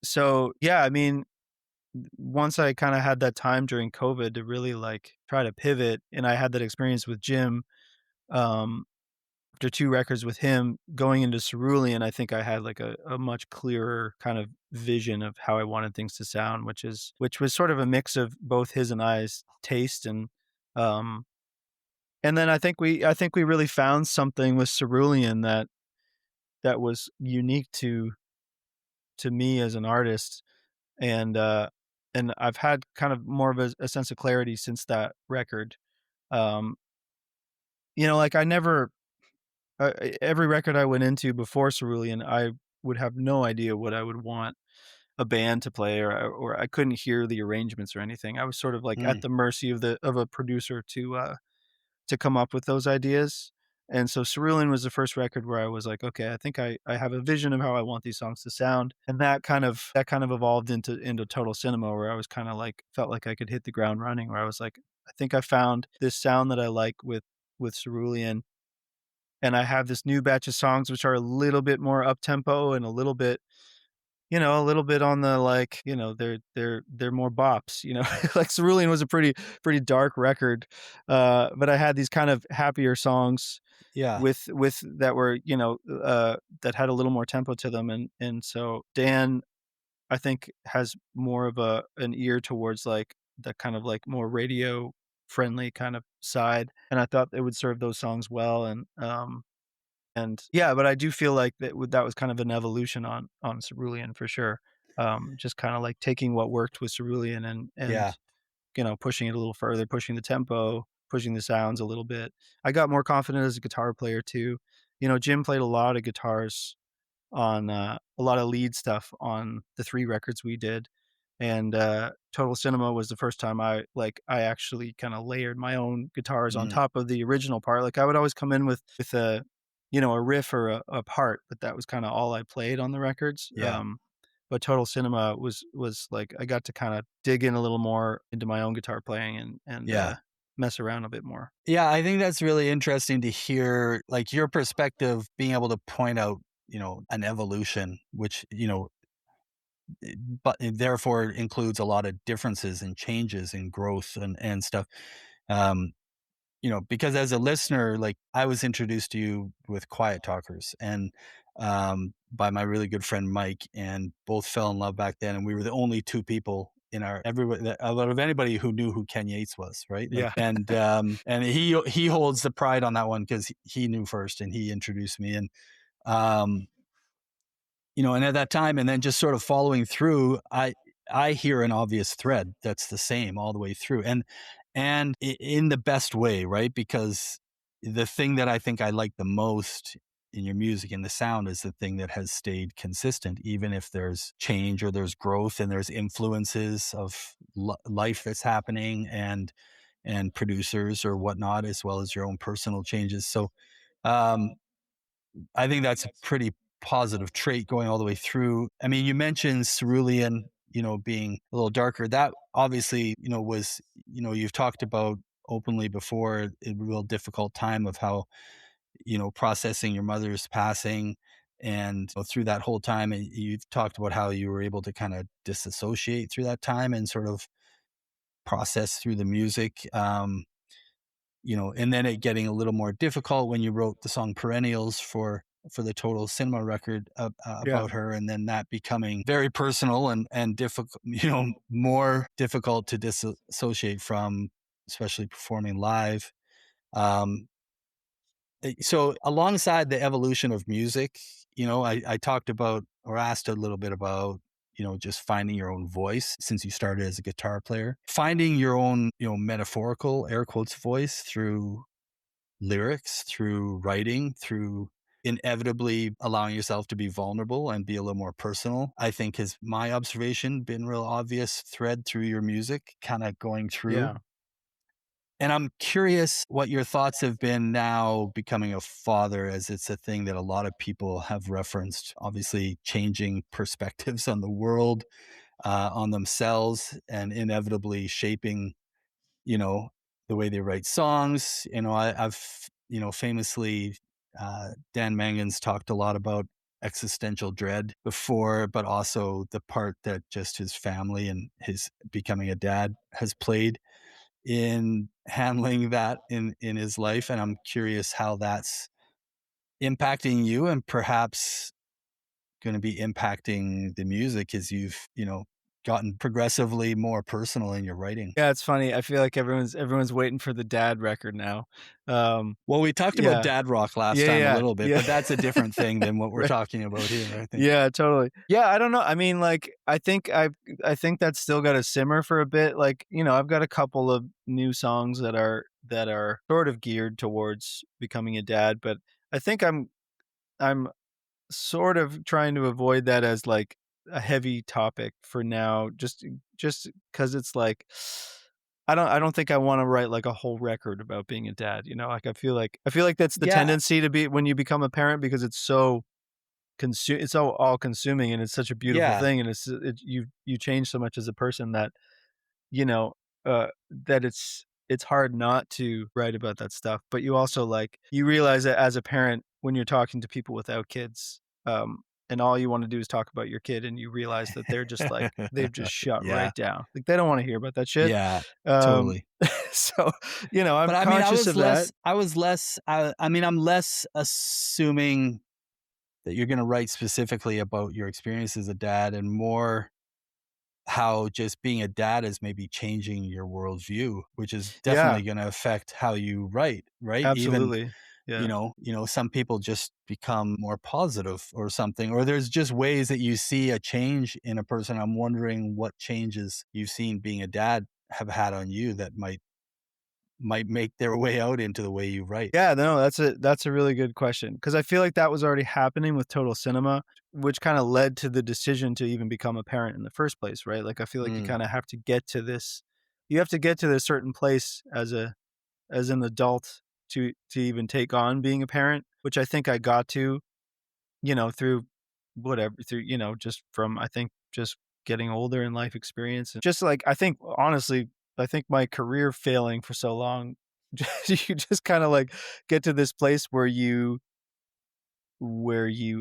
so, yeah, I mean, once I kinda had that time during COVID to really, like, try to pivot, and I had that experience with Jim, um, after 2 records with him, going into Cerulean, I think I had, like, a much clearer kind of vision of how I wanted things to sound, which was sort of a mix of both his and I's taste, um, and then I think we really found something with Cerulean that was unique to me as an artist, and, uh, and I've had kind of more of a sense of clarity since that record. Um, like, I never every record I went into before Cerulean, I would have no idea what I would want a band to play, or I couldn't hear the arrangements or anything. I was sort of, like, at Mm. the mercy of a producer to come up with those ideas, and so Cerulean was the first record where I was like, "Okay, I think I have a vision of how I want these songs to sound," and that kind of evolved into Total Cinema, where I was kinda, like, felt like I could hit the ground running, where I was like, "I think I found this sound that I like with Cerulean, and I have this new batch of songs which are a little bit more up-tempo and a little bit on the, like, they're more bops, Like, Cerulean was a pretty dark record, but I had these kind of happier songs Yeah. with that were, that had a little more tempo to them, and so Dan, I think has more of an ear towards, like, the kind of, like, more radio friendly kind of side, and I thought it would serve those songs well, and yeah, but I do feel like that was kind of an evolution on Cerulean for sure. Just kinda, like, taking what worked with Cerulean and, Yeah. pushing it a little further, pushing the tempo, pushing the sounds a little bit. I got more confident as a guitar player too. Jim played a lot of guitars on, a lot of lead stuff on the 3 records we did, and, Total Cinema was the first time I actually kinda layered my own guitars on Mm, top of the original part. Like, I would always come in with a riff or a part, but that was kinda all I played on the records. yeah. But Total Cinema was like I got to kinda dig in a little more into my own guitar playing and Yeah. mess around a bit more. Yeah, I think that's really interesting to hear, like, your perspective being able to point out, an evolution, which, but therefore includes a lot of differences and changes and growth and stuff. Um, because as a listener, like, I was introduced to you with Quiet Talkers and by my really good friend Mike, and both fell in love back then. And we were the only two people in our everybody out of anybody who knew who Ken Yates was, right? Like, Yeah. and he holds the pride on that one because he knew first and he introduced me. And um, and at that time, and then just sort of following through, I hear an obvious thread that's the same all the way through, and in the best way, right? Because the thing that I think I like the most in your music and the sound is the thing that has stayed consistent, even if there's change or there's growth and there's influences of life that's happening and producers or whatnot, as well as your own personal changes. So, um, I think that's a pretty positive trait going all the way through. I mean, you mentioned cerulean, being a little darker. That obviously, was, you've talked about openly before a real difficult time of how, processing your mother's passing. And through that whole time, you've talked about how you were able to kind of disassociate through that time and sort of process through the music. And then it getting a little more difficult when you wrote the song Perennials for the Total Cinema record Yeah. about her, and then that becoming very personal and difficult, more difficult to disassociate from, especially performing live. Um, so alongside the evolution of music, I talked about or asked a little bit about, just finding your own voice since you started as a guitar player, finding your own, metaphorical air quotes voice through lyrics, through writing, through inevitably allowing yourself to be vulnerable and be a little more personal. I think has my observation been real obvious thread through your music kind of going through. Yeah. And I'm curious what your thoughts have been now becoming a father, as it's a thing that a lot of people have referenced, obviously changing perspectives on the world, on themselves, and inevitably shaping, you know, the way they write songs. I've, famously, Dan Mangan's talked a lot about existential dread before, but also the part that just his family and his becoming a dad has played in handling that in his life. And I'm curious how that's impacting you and perhaps going to be impacting the music as you've, gotten progressively more personal in your writing. Yeah, it's funny. I feel like everyone's waiting for the dad record now. Um, Well, we talked about yeah. dad rock last Yeah, time a yeah, little bit, yeah. but that's a different thing than what we're Right. talking about here, I think. Yeah, totally. Yeah, I don't know. I mean, like, I think that's still gotta simmer for a bit. Like, I've got a couple of new songs that are sort of geared towards becoming a dad, but I think I'm sort of trying to avoid that as, like, a heavy topic for now, just because it's like, I don't think I wanna write, like, a whole record about being a dad, Like, I feel like that's the Yeah, tendency to be when you become a parent because it's so all-consuming, and it's such a beautiful yeah, thing, and you change so much as a person you know, that it's hard not to write about that stuff, but you also, like you realize that as a parent, when you're talking to people without kids, and all you wanna do is talk about your kid, and you realize that they're just, like they've just shut yeah, right down. Like, they don't wanna hear about that shit. yeah, Um, totally. so, But I'm I mean, conscious of that. I'm less assuming that you're gonna write specifically about your experience as a dad and more how just being a dad is maybe changing your worldview, which is Yeah, definitely gonna affect how you write, right? Even, absolutely. Yeah. some people just become more positive or something, or there's just ways that you see a change in a person. I'm wondering what changes you've seen being a dad have had on you that might make their way out into the way you write. Yeah, no, that's a really good question because I feel like that was already happening with Total Cinema, which kinda led to the decision to even become a parent in the first place, right? Like, I feel like you Mm, kinda have to get to this you have to get to this certain place as an adult to even take on being a parent, which I think I got to, through whatever through, just from I think just getting older and life experience. And just like I think honestly, I think my career failing for so long, you just kind of like get to this place where you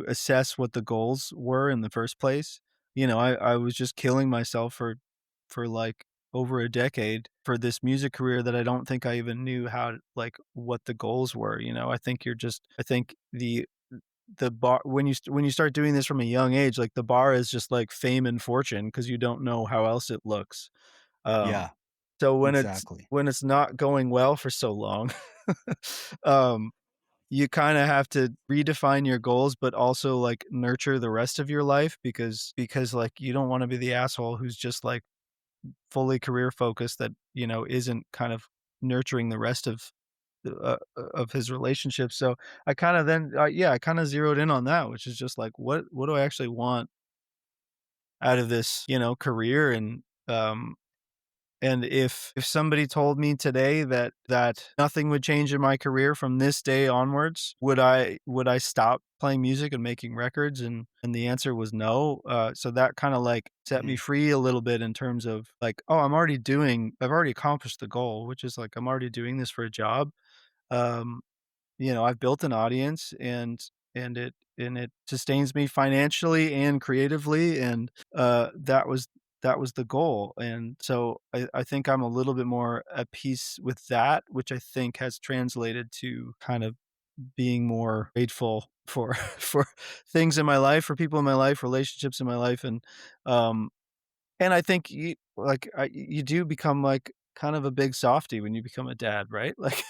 assess what the goals were in the first place. I was just killing myself for like over a decade for this music career that I don't think I even knew like what the goals were. I think the bar when you start doing this from a young age, like the bar is just like fame and fortune because you don't know how else it looks. Um, yeah, so exactly. when it's not going well for so long, um, you kinda have to redefine your goals, but also, like, nurture the rest of your life because, like, you don't wanna be the asshole who's just, like, fully career focused that, isn't kind of nurturing the rest of his relationships. So, I kinda I kinda zeroed in on that, which is just like, what do I actually want out of this, career? And if somebody told me today that nothing would change in my career from this day onwards, would I stop playing music and making records? And the answer was no. So that kind of like set me Mm, free a little bit in terms of like, oh, I've already accomplished the goal, which is like I'm already doing this for a job. Um, I've built an audience and it sustains me financially and creatively, and that was the goal. And so I think I'm a little bit more at peace with that, which I think has translated to kind of being more grateful for for things in my life, for people in my life, relationships in my life, um and I think you do become, like, kind of a big softy when you become a dad, right? Like,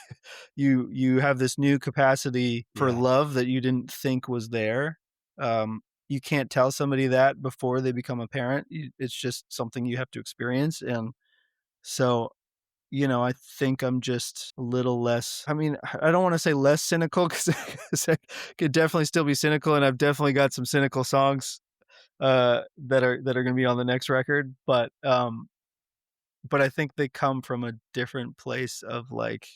you have this new capacity for yeah, love that you didn't think was there. Um, you can't tell somebody that before they become a parent. It's just something you have to experience, and so, I think I'm just a little less I mean, I don't wanna say less cynical 'cause I could definitely still be cynical, and I've definitely got some cynical songs that are gonna be on the next record, but I think they come from a different place of, like,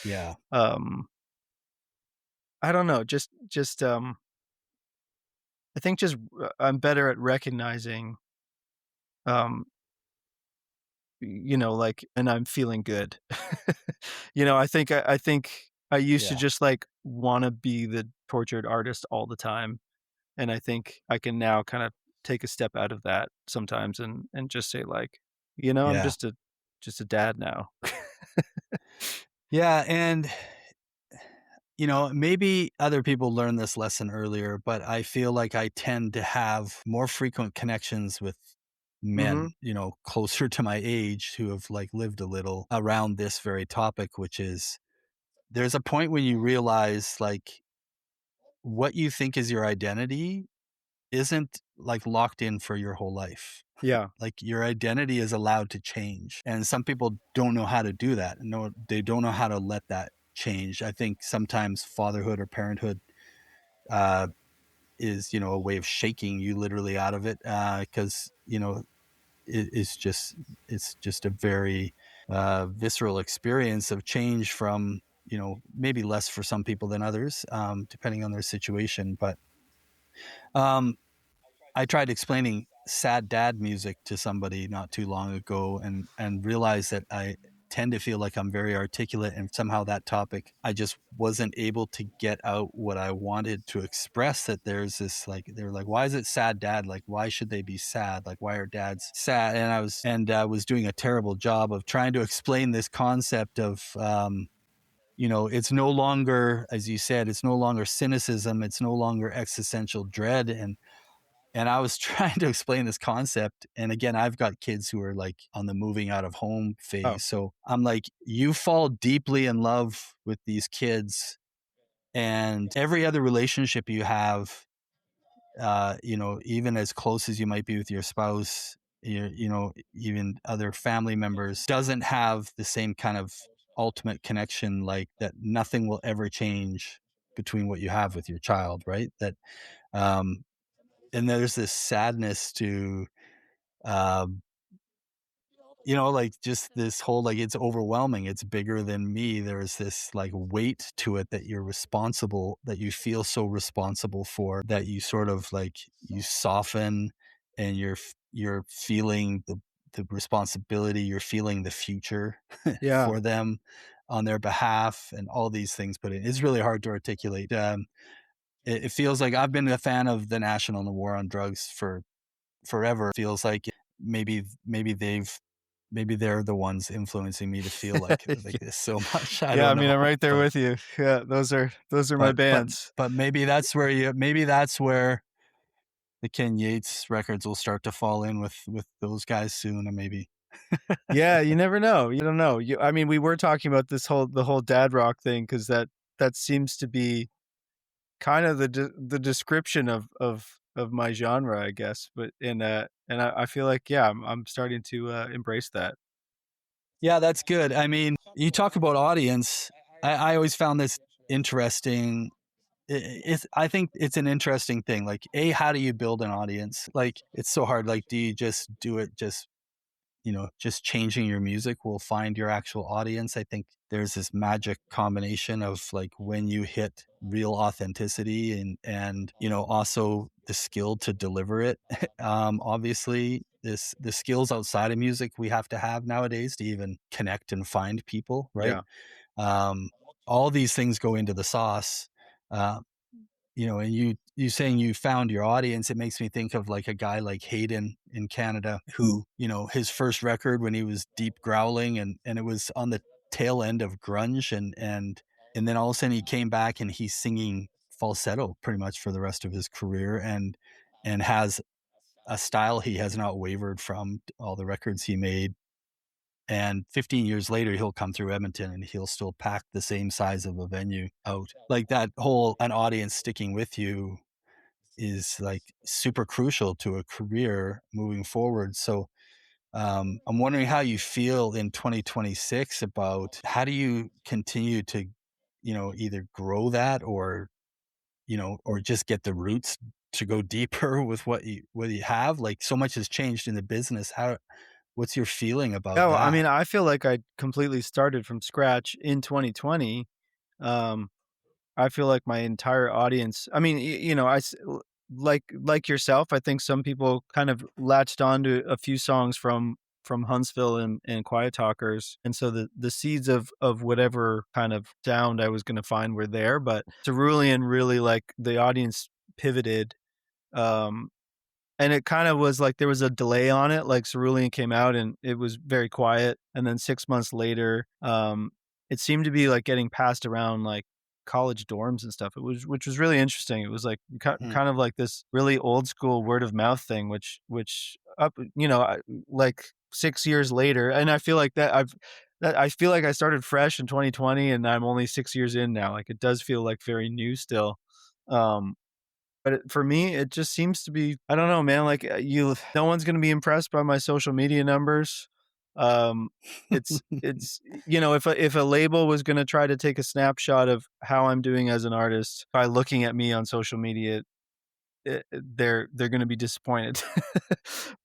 yeah, um, I don't know, I think I'm better at recognizing, um, like, and I'm feeling good. I think I used to yeah, just, like, wanna be the tortured artist all the time, and I think I can now kinda take a step out of that sometimes and just say, like, I'm yeah. just a dad now. Yeah, and maybe other people learn this lesson earlier, but I feel like I tend to have more frequent connections with men, Mhm. closer to my age who have like lived a little around this very topic, which is there's a point when you realize like what you think is your identity isn't like locked in for your whole life. Yeah. Like your identity is allowed to change. And some people don't know how to do that. No, they don't know how to let that change. I think sometimes fatherhood or parenthood uh, is, a way of shaking you literally out of it because, it's just a very visceral experience of change from, maybe less for some people than others, depending on their situation. But um, I tried explaining sad dad music to somebody not too long ago and realized that I tend to feel like I'm very articulate and somehow that topic I just wasn't able to get out what I wanted to express. That there's this like they're like, why is it sad dad? Like why should they be sad? Like why are dads sad? And I was doing a terrible job of trying to explain this concept of it's no longer, as you said, it's no longer cynicism, it's no longer existential dread, and And I was trying to explain this concept, and again, I've got kids who are, like, on the moving out of home Oh, phase, so I'm like, "You fall deeply in love with these kids, and every other relationship you have, even as close as you might be with your spouse, even other family members, doesn't have the same kind of ultimate connection, like, that nothing will ever change between what you have with your child, right? Um and there's this sadness to, um, like, just this whole, like, it's overwhelming, it's bigger than me. There's this, like, weight to it that you feel so responsible for, that you sort of, like, you soften, and you're feeling the responsibility, you're feeling the future yeah. for them on their behalf, and all these things, but it's really hard to articulate. It feels like I've been a fan of the National and the war on drugs for forever. Feels like maybe maybe they're the ones influencing me to feel like this so much. I Yeah, I don't mean, know, I'm right there but with you. Yeah, those are my but but bands. but maybe that's where the Ken Yates records will start to fall in with those guys soon, and maybe. Yeah, you never know. You don't know. I mean, we were talking about the whole dad rock thing because that seems to be kind of the description of my genre, I guess. But I feel like yeah, I'm starting to embrace that. Yeah, that's good. I mean, you talk about audience. I always found this interesting. I think it's an interesting thing. Like, how do you build an audience? Like, it's so hard. Like, do you just do it just changing your music will find your actual audience? I think there's this magic combination of, like, when you hit real authenticity, and also the skill to deliver it. Obviously, the skills outside of music we have to have nowadays to even connect and find people, right? Yeah. Um, all these things go into the sauce. Uh, and you saying you found your audience, it makes me think of, like, a guy like Hayden in Canada who, his first record when he was deep growling, and it was on the tail end of grunge, and then all of a sudden he came back and he's singing falsetto pretty much for the rest of his career, and has a style he has not wavered from all the records he made. And 15 years later, he'll come through Edmonton and he'll still pack the same size of a venue out. Like, that whole an audience sticking with you is, like, super crucial to a career moving forward. So, I'm wondering how you feel in 2026 about how do you continue to, either grow that, or just get the roots to go deeper with what you have. Like, so much has changed in the business. What's your feeling about Oh, I that? mean, I feel like I completely started from scratch in 2020. Um, I feel like my entire audience I mean, like yourself, I think some people kind of latched onto a few songs from Huntsville and Quiet Talkers, and so the seeds of whatever kind of sound I was gonna find were there, but Cerulean really, like, the audience pivoted, um and it kind of was like there was a delay on it, like Cerulean came out and it was very quiet, and then 6 months later, it seemed to be, like, getting passed around, like, college dorms and stuff. Which was really interesting. It was, like, Mhm. kind of like this really old school word of mouth thing, which like, 6 years later and I feel like that I feel like I started fresh in 2020 and I'm only 6 years in now, like, it does feel, like, very new still, um but for me, it just seems to be I don't know, man, like, you no one's gonna be impressed by my social media numbers. Um, if a label was gonna try to take a snapshot of how I'm doing as an artist by looking at me on social media, they're gonna be disappointed.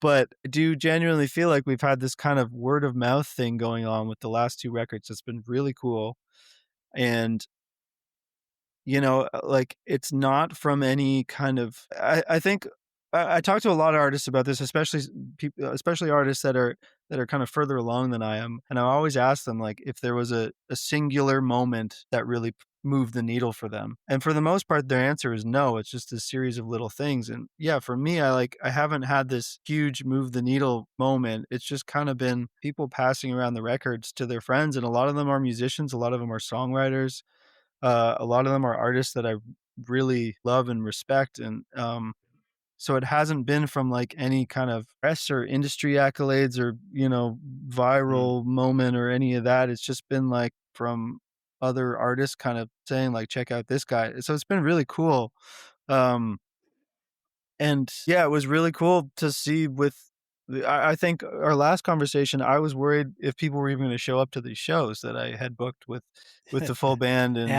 But I do genuinely feel like we've had this kind of word of mouth thing going on with the last 2 records. It's been really cool, and like, it's not from any kind of I think I talk to a lot of artists about this, especially especially artists that are kind of further along than I am, and I always ask them, like, if there was a singular moment that really moved the needle for them, and for the most part, their answer is no, it's just a series of little things, and yeah, for me, I haven't had this huge move the needle moment, it's just kinda been people passing around the records to their friends, and a lot of them are musicians, a lot of them are songwriters, a lot of them are artists that I really love and respect, and So it hasn't been from like any kind of press or industry accolades or, Mm, viral moment or any of that. It's just been like from other artists kind of saying like, check out this guy. So it's been really cool. Um, and yeah, it was really cool to see I think our last conversation, I was worried if people were even going to show up to these shows that I had booked with the full band and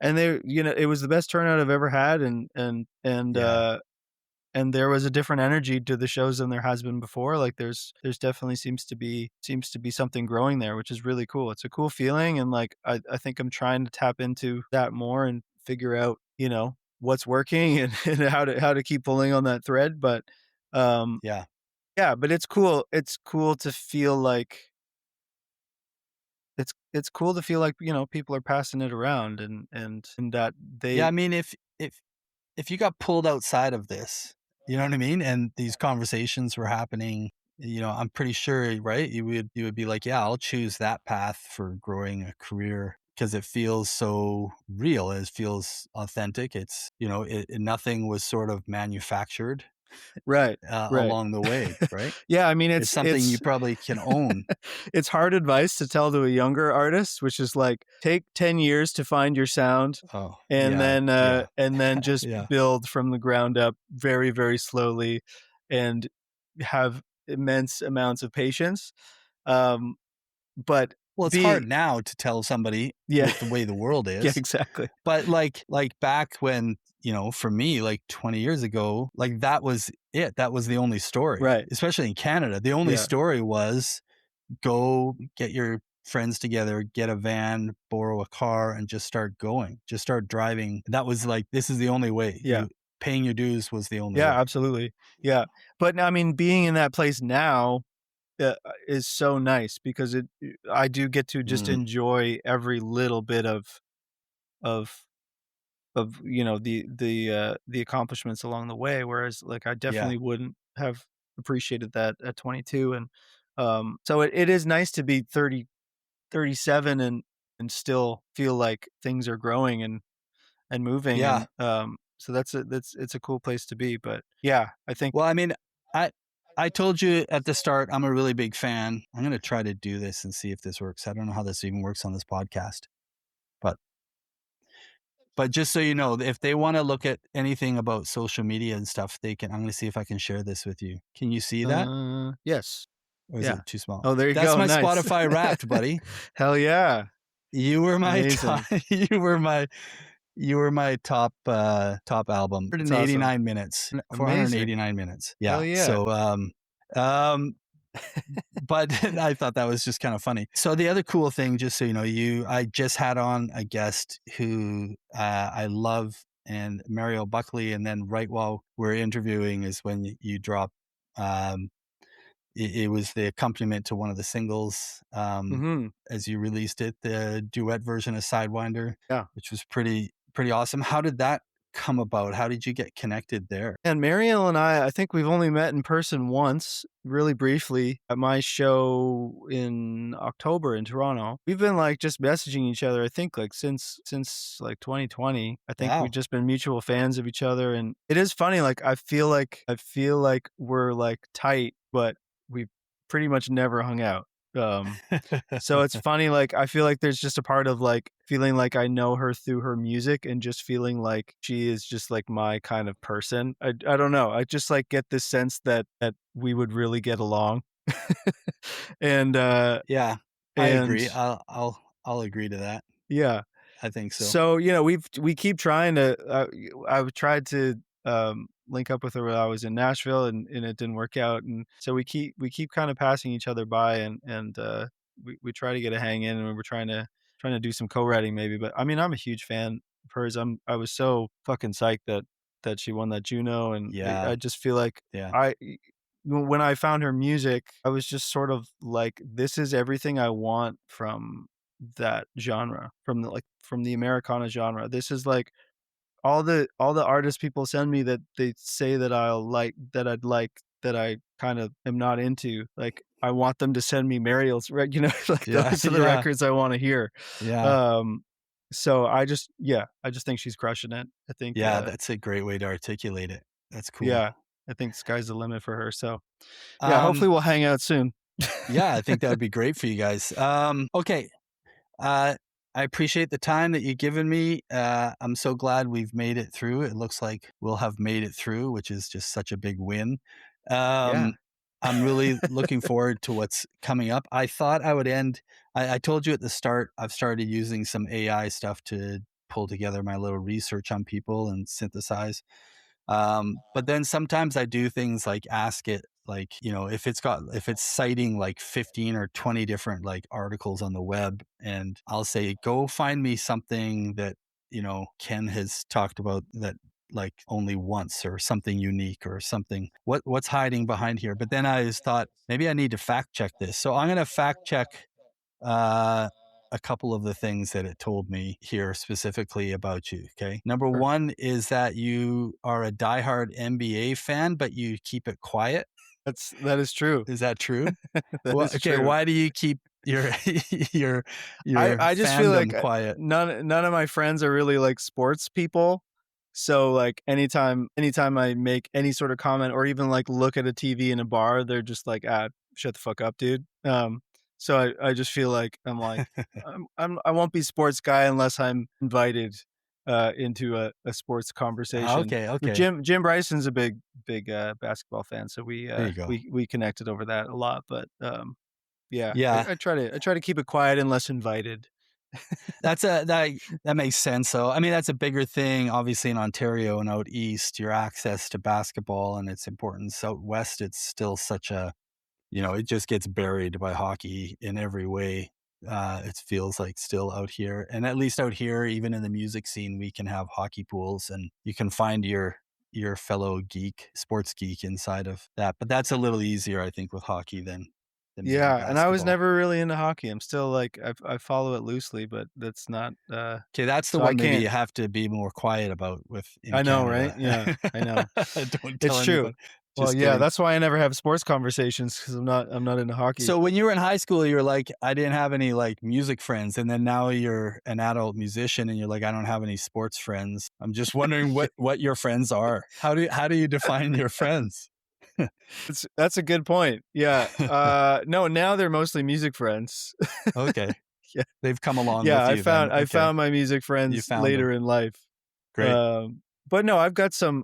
and it was the best turnout I've ever had yeah. and there was a different energy to the shows than there has been before. Like there's definitely seems to be something growing there, which is really cool. It's a cool feeling and like I think I'm trying to tap into that more and figure out, what's working and, and how to keep pulling on that thread. But um Yeah. yeah, but it's cool. It's cool to feel like it's cool to feel like, people are passing it around and that Yeah, they I mean, if you got pulled outside of this, you know what I mean? And these conversations were happening, I'm pretty sure, right? You would be like, "Yeah, I'll choose that path for growing a career because it feels so real. It feels authentic. It's, nothing was sort of manufactured right, right. along the way, right? Yeah, I mean, It's something you probably can own." it's hard advice to tell to a younger artist, which is like, take 10 years to find your sound Oh, and yeah, then, yeah, just yeah. build from the ground up very, very slowly and have immense amounts of patience. Um, but Well, it's hard be now to tell somebody Yeah, with the way the world yeah, is. exactly. But, like, back when, for me, like, 20 years ago, like, that was it. That was the only story, Right. especially in Canada. The only Yeah, story was go get your friends together, get a van, borrow a car, and just start going. Just start driving. That was like, this is the only way. yeah. Paying your dues was the only Yeah, way. absolutely. Yeah. But, I mean, being in that place now, is so nice because I do get to just Mm, enjoy every little bit of the accomplishments along the way, whereas, like, I yeah. definitely wouldn't have appreciated that at 22, and, so it is nice to be 30, 37, and still feel like things are growing and moving, Yeah. and, so it's a cool place to be, but, yeah, I think Well, I mean, I I told you at the start, I'm a really big fan. I'm gonna try to do this and see if this works. I don't know how this even works on this podcast, but just so you know, if they wanna look at anything about social media and stuff, they can. I'm gonna see if I can share this with you. Can you see that? yes. Or is Yeah. it too small? Oh, there you That's go, my nice. Spotify Wrapped, buddy. Hell yeah. You were my top Amazing. you were my top album. That's awesome. 489 minutes. Amazing. 489 minutes. Hell Yeah. yeah. So, um but I thought that was just kind of funny. So the other cool thing, just so you know, I just had on a guest who I love, and Mario Buckley, and then right while we're interviewing is when you drop. Um, it was the accompaniment to one of the singles Mhm. as you released it, the duet version of Sidewinder, Yeah. which was pretty awesome. How did that come about? How did you get connected there? And Mariel and I think we've only met in person once, really briefly, at my show in October in Toronto. We've been, like, just messaging each other, I think, like, since, like, 2020. I think we've Wow. just been mutual fans of each other, and it is funny, like, I feel like we're, like, tight, but we pretty much never hung out. So it's funny, like, I feel like there's just a part of, like, feeling like I know her through her music and just feeling like she is just, like, my kind of person. I don't know, I just, like, get this sense that we would really get along. And, Yeah, I and agree. I'll agree to that. yeah. I think so. So, we keep trying to, I've tried to, link up with her when I was in Nashville and it didn't work out, and so we keep kinda passing each other by and we try to get a hang in, and we're trying to do some co-writing maybe, but, I mean, I'm a huge fan of hers. I was so fucking psyched that she won that Juno, and I Yeah, just feel like yeah, I when I found her music, I was just sort of like, "This is everything I want from that genre, from the Americana genre." This is like all the artists people send me that they say that I kind of am not into. Like, I want them to send me Mariel's, like, yeah, those are the yeah, records I wanna hear. yeah, Um, so I just think she's crushing it. I think, yeah. That's a great way to articulate it. That's cool. Yeah, I think sky's the limit for her, so, yeah, Um, hopefully we'll hang out soon. yeah, I think that would be great for you guys. Okay. Uh, I appreciate the time that you've given me. I'm so glad we've made it through. It looks like we'll have made it through, which is just such a big win. Yeah. Um, I'm really looking forward to what's coming up. I thought I would end. I told you at the start, I've started using some AI stuff to pull together my little research on people and synthesize. But then sometimes I do things like ask it, like, if it's citing like 15 or 20 different like articles on the web, and I'll say, go find me something that, Ken has talked about that like only once, or something unique, or something. What's hiding behind here? But then I just thought maybe I need to fact check this. So I'm going to fact check uh, a couple of the things that it told me here specifically about you. Okay. Number Sure. one is that you are a diehard NBA fan, but you keep it quiet. That is true. Is that true? That Well, is okay. true. Why do you keep your your your I just feel like, fandom quiet? none of my friends are really, like, sports people, so, like, anytime I make any sort of comment or even, like, look at a TV in a bar, they're just like, "Ah, shut the fuck up, dude." So I just feel like I won't be sports guy unless I'm invited, into a sports conversation. Okay. But Okay. Jim Bryson's a big, basketball fan, so There you go. we connected over that a lot, but, yeah, Yeah. I try to keep it quiet unless invited. That makes sense. So, I mean, that's a bigger thing, obviously, in Ontario and out east, your access to basketball and its importance. Out west, it's still such a, it just gets buried by hockey in every way. It feels like still out here, and at least out here, even in the music scene, we can have hockey pools, and you can find your fellow geek, sports geek, inside of that. But that's a little easier, I think, with hockey than maybe Yeah, and I was basketball. never really into hockey. I'm still like I follow it loosely, but that's not, Okay, that's the so I one maybe you can't. have to be more quiet about with in I know, right? Canada. Yeah, I know. Don't tell It's true. anybody. Well, Just yeah, kidding. that's why I never have sports conversations because I'm not into hockey. So when you were in high school, you were like, "I didn't have any, like, music friends," and then now you're an adult musician and you're like, "I don't have any sports friends." I'm just wondering Yeah, what your friends are. How do you define your friends? that's a good point. Yeah, no, now they're mostly music friends. Okay. Yeah. They've come along Yeah, with you then. I Okay. found my music You friends found them. later in life. Great. But no, I've got some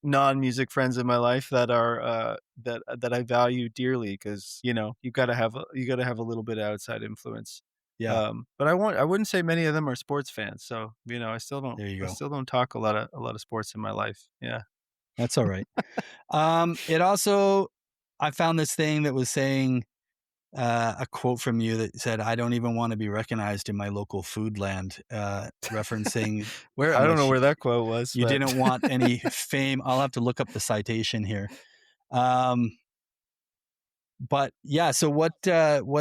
non-music friends in my life that are, that I value dearly because you gotta have a little bit of outside influence. Yeah. But I wouldn't say many of them are sports fans, so, There you I go. still don't talk a lot of sports in my life. Yeah. That's alright. It also I found this thing that was saying, a quote from you that said, "I don't even wanna be recognized in my local food land," referencing how I don't know much where that quote was, you but didn't want any fame. I'll have to look up the citation here. Um, but yeah, so what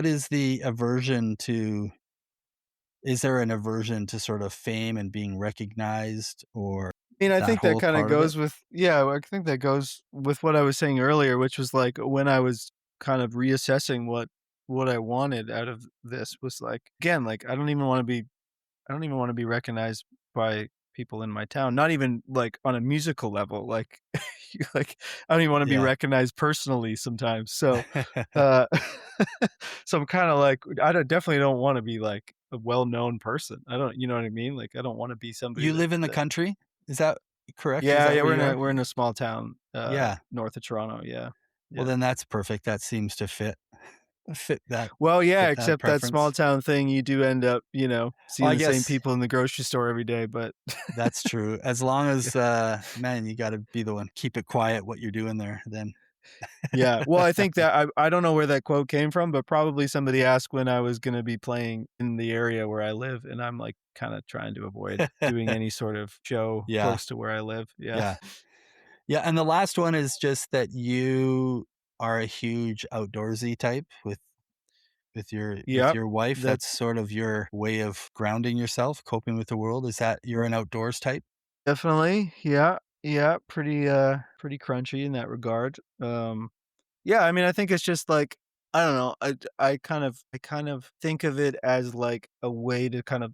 is the aversion to is there an aversion to sort of fame and being recognized, or I mean, I that think that whole kinda part of it? goes with, yeah, I think that goes with what I was saying earlier, which was, like, when I was kind of reassessing what I wanted out of this was, like, again, like, I don't even wanna be recognized by people in my town, not even, like, on a musical level, like like, I don't even wanna be Yeah. recognized personally sometimes, so, uh, so I'm kinda like, definitely don't wanna be, like, a well-known person. I don't, you know what I mean? Like, I don't wanna be somebody You live in the that. country? Is that correct? Is Yeah, that yeah, where you are? we're in a small town, Yeah. north of Toronto, yeah, Well, yeah. then that's perfect. That seems to fit that Well, yeah, fit that except that small preference. town thing, you do end up, Well, seeing I the same guess people in the grocery store every day, but that's true. As long yeah. as, man, you gotta be the one. Keep it quiet what you're doing there then. Yeah, well, I think that I don't know where that quote came from, but probably somebody asked when I was gonna be playing in the area where I live, and I'm, like, kinda trying to avoid doing any sort of show Yeah, close to where I live, yeah. yeah. Yeah, and the last one is just that you are a huge outdoorsy type with Yep, your wife. That's that's sort of your way of grounding yourself, coping with the world. Is that you're an outdoors type? definitely, yeah, yeah, pretty crunchy in that regard, yeah, I mean, I think it's just like, I don't know, I kind of think of it as like a way to kind of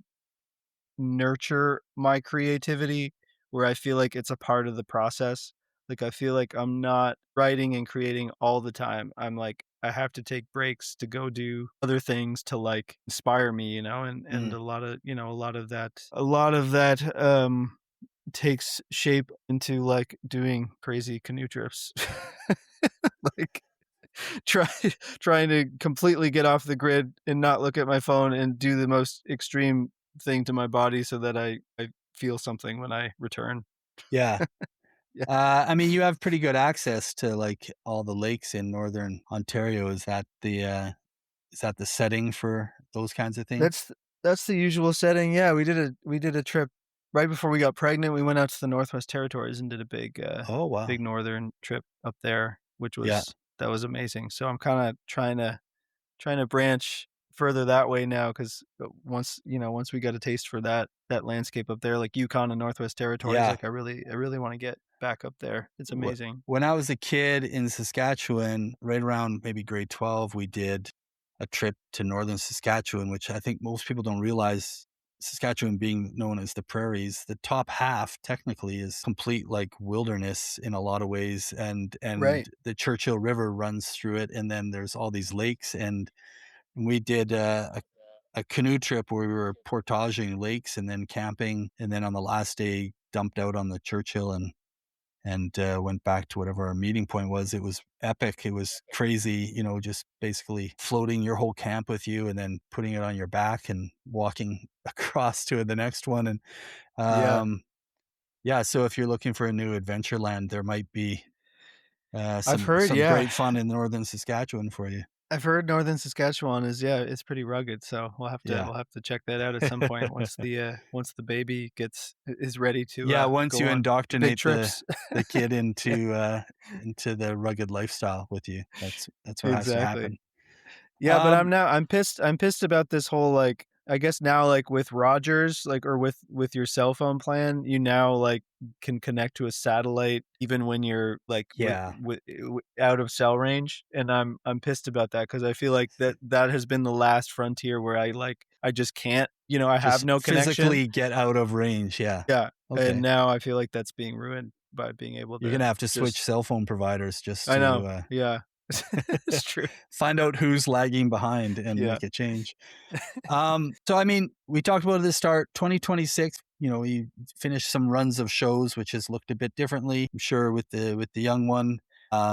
nurture my creativity where I feel like it's a part of the process. Like, I feel like I'm not writing and creating all the time. I'm like, I have to take breaks to go do other things to, like, inspire me, and Mm. a lot of that takes shape into, like, doing crazy canoe trips. Like, try trying to completely get off the grid and not look at my phone and do the most extreme thing to my body so that I feel something when I return. Yeah. Yeah. I mean, you have pretty good access to, like, all the lakes in Northern Ontario. Is that the setting for those kinds of things? That's that's the usual setting. Yeah, we did a trip right before we got pregnant. We went out to the Northwest Territories and did a Oh, wow. big northern trip up there, which Yeah. was that was amazing. So I'm kinda trying to branch further that way now, 'cause, once we got a taste for that landscape up there, like Yukon and Northwest Territories, Yeah. like, I really wanna get back up there. It's Wh amazing. when I was a kid in Saskatchewan, right around maybe grade 12, we did a trip to Northern Saskatchewan, which I think most people don't realize. Saskatchewan being known as the prairies, the top half technically is complete, like, wilderness in a lot of ways, and Right. the Churchill River runs through it, and then there's all these lakes, and we did a canoe trip where we were portaging lakes and then camping, and then on the last day, dumped out on the Churchill and went back to whatever our meeting point was. It was epic. It was crazy, just basically floating your whole camp with you and then putting it on your back and walking across to the next one. And Yeah. um, yeah, so if you're looking for a new adventure land, there might be I've some heard, some yeah. great fun in northern Saskatchewan for you. I've heard northern Saskatchewan is yeah, it's pretty rugged, so we'll have to Yeah. we'll have to check that out at some point once the baby is ready to, Yeah, once go you on big indoctrinate the trips. the kid into the rugged lifestyle with you. That's what has to Exactly. happen. Yeah, but Um, I'm pissed about this whole, like, I guess now, like, with Rogers, like, or with your cell phone plan, you now, like, can connect to a satellite even when you're, like, yeah, out of cell range, and I'm pissed about that because I feel like that has been the last frontier where I just can't, I have just no connection. physically get out of range, yeah. Yeah, and Okay. now I feel like that's being ruined by being able You're to gonna have to switch just cell phone providers just I know, to, yeah. It's true. find out who's lagging behind and Yeah. make a change. So I mean, we talked about at the start, 2026, we finished some runs of shows, which has looked a bit differently. I'm sure with the young one,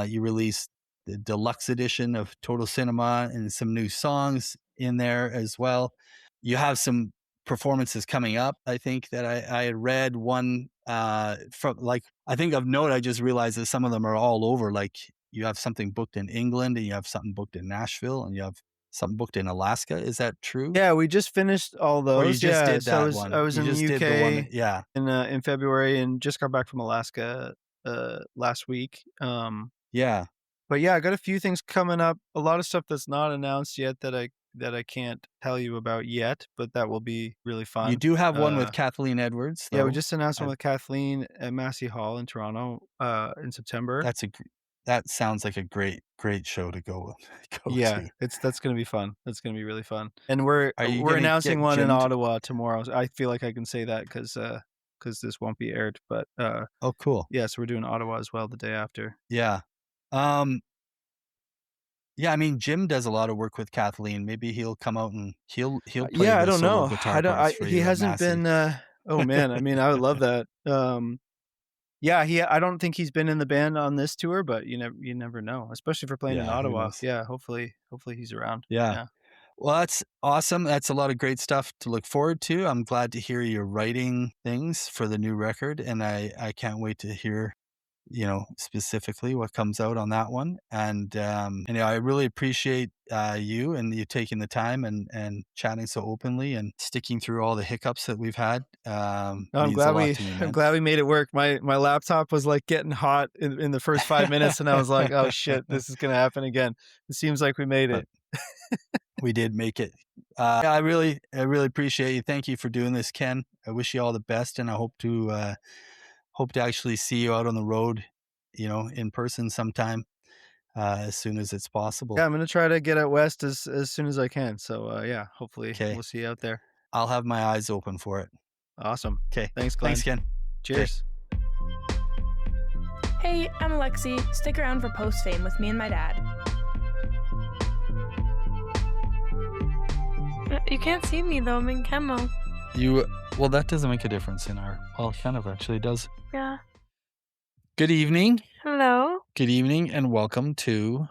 you released the deluxe edition of Total Cinema and some new songs in there as well. You have some performances coming up. I think that I had read one from, like, I think of note. I just realized that some of them are all over. Like, you have something booked in England, and you have something booked in Nashville, and you have something booked in Alaska. Is that true? Yeah, we just finished all Or you those, just yeah, did so I that was I one? was You in the just did the one, UK yeah, in February and just got back from Alaska, last week, yeah. but yeah, I got a few things coming up, a lot of stuff that's not announced yet that I can't tell you about yet, but that will be really You fun. do have one with Kathleen Edwards, Yeah, we though. just announced one I with Kathleen at Massey Hall in Toronto, in September. that's a gr that sounds like a great, great show to go go Yeah, to. that's gonna be fun. That's gonna be really fun. And we're Are you we're gonna announcing get one in gymmed? Ottawa tomorrow. I feel like I can say that because this won't be aired, but, Oh, cool. yeah, so we're doing Ottawa as well the day after. Yeah. Um, yeah, I mean, Jim does a lot of work with Kathleen. Maybe he'll come out and he'll play Yeah, I the don't solo know. guitar I don't parts I for he you at hasn't Massey. been, oh, man, I mean, I would love that. Yeah, I don't think he's been in the band on this tour, but you never know, especially for playing in Yeah, who Ottawa. knows? Yeah, hopefully he's around. Yeah. Yeah. Well, that's awesome. That's a lot of great stuff to look forward to. I'm glad to hear you're writing things for the new record, and I can't wait to hear, specifically what comes out on that one. And I really appreciate you and you taking the time and chatting so openly and sticking through all the hiccups that we've had. No, I'm Means a glad lot we to me, I'm man. glad we made it work. My laptop was, like, getting hot in the first 5 minutes, and I was like, "Oh, shit, this is gonna happen again." It seems like we made But it. we did make it. Yeah, I really appreciate you. Thank you for doing this, Ken. I wish you all the best, and I hope to actually see you out on the road, in person sometime, as soon as it's Yeah, possible. I'm gonna try to get out west as soon as I can, so, yeah, hopefully, Okay, we'll see you out there. I'll have my eyes open for it. Awesome. Okay, Thanks, thanks, Glenn. Ken. Okay. Cheers. Hey, I'm Alexi. Stick around for post fame with me and my dad. You can't see me though, I'm in camo. Well, that doesn't make a difference in our. Well, kind of actually does. Yeah. Good evening. Hello. Good evening, and welcome to.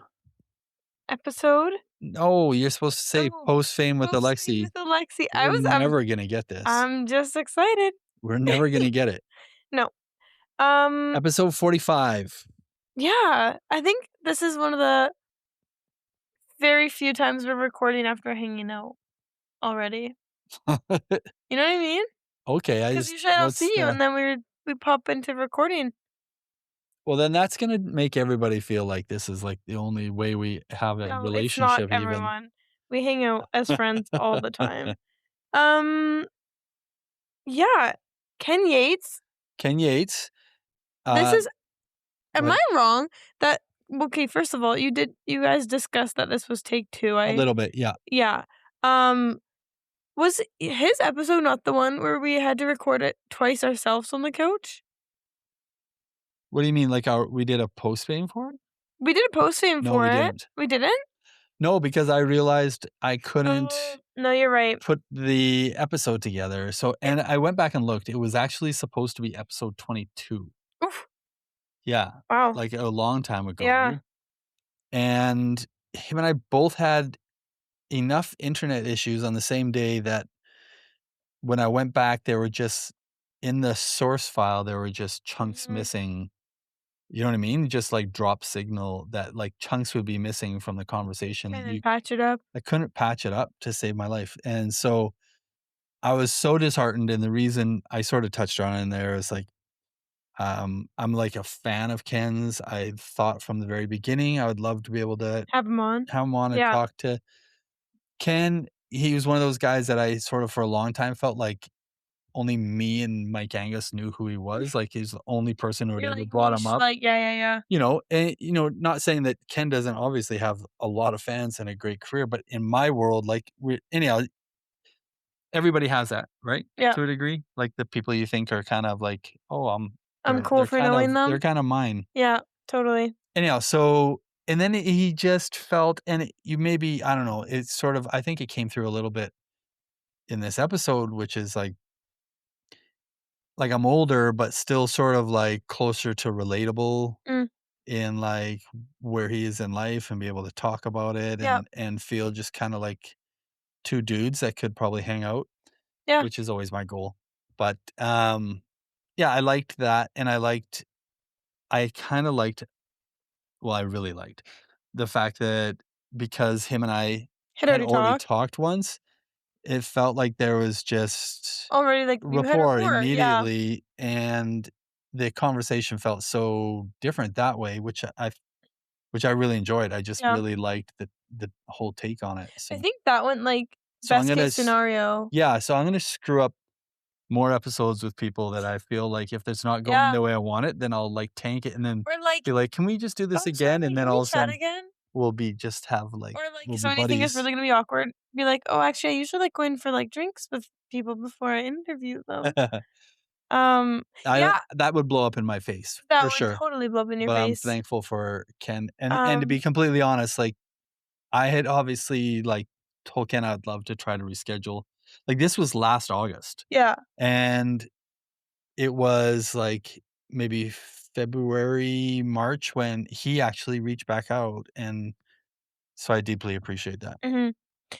Episode? Oh, you're supposed to say Oh, post fame with post fame Alexi. with Alexi. We're never gonna get this. I'm just excited. We're never gonna get it. No. Episode 45. Yeah, I think this is one of the very few times we're recording after hanging out already. You know what I mean? Okay, Because usually I don't see you, and then we pop into recording. Well, then that's gonna make everybody feel like this is like the only way we have a No, it's not relationship. Even everyone. We hang out as friends all the time. Yeah, Ken Yates. Ken Yates. This is. Am what- I wrong that? Okay, first of all, you guys discussed that this was take 2. a little bit, yeah. Yeah. Was his episode not the one where we had to record it twice ourselves on the couch? What do you mean? Like we did a post fame for it? We did a post fame No, for we it. didn't. We didn't? No, because I realized I couldn't No, you're right. put the episode together. So, and I went back and looked. It was actually supposed to be episode 22. Oof. Yeah, Wow. like a long time ago. Yeah. And him and I both had enough internet issues on the same day that when I went back, there were just in the source file, there were just chunks missing. You know what I mean? Just like drop signal that like chunks would be missing from the conversation. And patch it up. I couldn't patch it up to save my life. And so I was so disheartened. And the reason I sort of touched on it in there is like, I'm like a fan of Ken's. I thought from the very beginning, I would love to be able to Have him on. and talk to Ken. He was one of those guys that I sort of for a long time felt like only me and Mike Angus knew who he was. Like he's the only person who had ever brought him up. Like, yeah. And not saying that Ken doesn't obviously have a lot of fans and a great career, but in my world, like anyhow, everybody has that, right? Yeah. To a degree, like the people you think are kind of like, oh, I'm cool for knowing them. They're kind of mine. Yeah, totally. Anyhow, so and then he just felt, and you maybe I don't know. It's sort of I think it came through a little bit in this episode, which is like I'm older, but still sort of like closer to relatable in like where he is in life and be able to talk about it and feel just kind of like two dudes that could probably hang out, which is always my goal. But yeah, I liked that, and I really liked the fact that because him and I Had had already already talked. talked once, it felt like there was just Already, like, you had rapport rapport, immediately, and the conversation felt so different that way, which I really enjoyed. I just really liked the whole take on it. So I think that went, like, So I'm best gonna case scenario. yeah, so I'm gonna screw up more episodes with people that I feel like if it's not going the way I want it, then I'll like tank it and then Or, like, be like, "Can we just do this again?" And then all of a sudden again? we'll be just have like Or, like, we'll if be anything is buddies. really gonna be awkward, be like, "Oh, actually, I usually like going for, like, drinks with people before I interview them." That would blow up in my face That for would sure. totally blow up in your But I'm face. thankful for Ken. And to be completely honest, like I had obviously like told Ken I'd love to try to reschedule. Like this was last August. Yeah. And it was like maybe February, March when he actually reached back out. And so I deeply appreciate that. Mhm.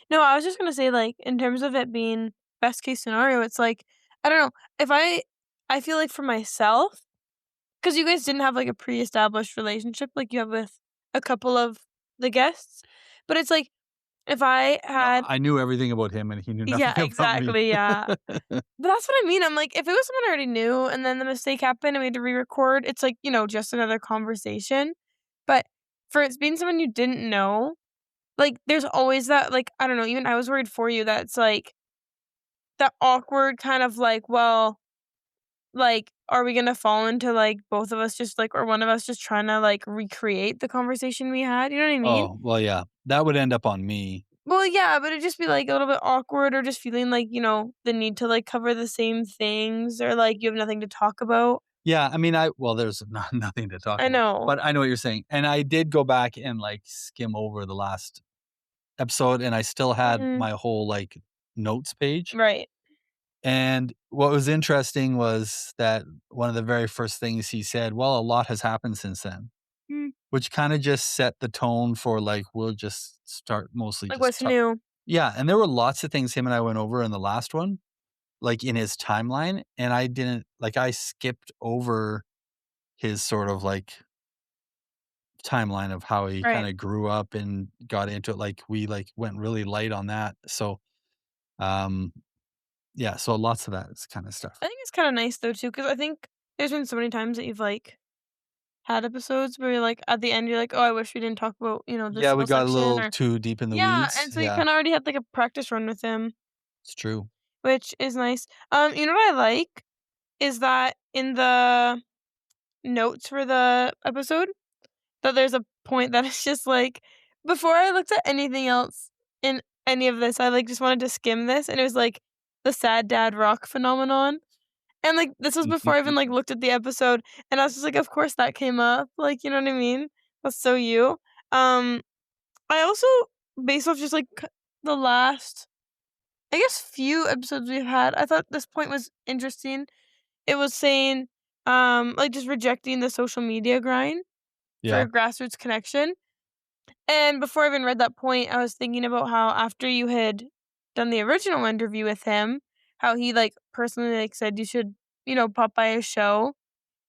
No, I was just gonna say, like, in terms of it being best case scenario, it's like, I don't know, if I feel like for myself, because you guys didn't have, like, a pre-established relationship like you have with a couple of the guests, but it's like, if I had I knew everything about him and he knew nothing Yeah, about exactly, me. yeah. But that's what I mean, I'm like, if it was someone I already knew and then the mistake happened and we had to re-record, it's like, just another conversation, but for it being someone you didn't know, like, there's always that, like, I don't know, even I was worried for you that it's, like, that awkward kind of, like, well, like, are we gonna fall into, like, both of us just, like or one of us just trying to, like, recreate the conversation we had, you know what I mean? Oh, well, yeah. That would end up on me. Well, yeah, but it'd just be, like, a little bit awkward or just feeling like, the need to, like, cover the same things or, like, you have nothing to talk about. Yeah, I mean, there's nothing to talk I about, know. but I know what you're saying, and I did go back and, like, skim over the last episode, and I still had Mhm. my whole, like, notes page, Right. and what was interesting was that one of the very first things he said, "Well, a lot has happened since then," Mm. which kinda just set the tone for, like, we'll just start mostly Like, just what's new? Yeah, and there were lots of things him and I went over in the last one, like, in his timeline, and I didn't like, I skipped over his sort of, like, timeline of how he Right. kinda grew up and got into it, like, we, like, went really light on that, so, um, yeah, so lots of that kinda stuff. I think it's kinda nice though too, because I think there's been so many times that you've, like, had episodes where you're like, at the end, you're like, "Oh, I wish we didn't talk about, this Yeah, we whole got a section," little or too deep in the yeah, weeds. and so you Yeah, kinda already had, like, a practice run with him, it's true. which is nice. You know what I like is that in the notes for the episode, that there's a point that is just like, before I looked at anything else in any of this, I, like, just wanted to skim this, and it was, like, the sad dad rock phenomenon. And, like, this was before I even, like, looked at the episode, and I was just like, "Of course that came up." Like, you know what I mean? That's so you. Um, I also, based off just, like, the last, I guess, few episodes we've had, I thought this point was interesting. It was saying, like, just rejecting the social media grind Yeah. for grassroots connection. And before I even read that point, I was thinking about how after you had done the original interview with him, how he, like, personally, like, said you should, pop by his show.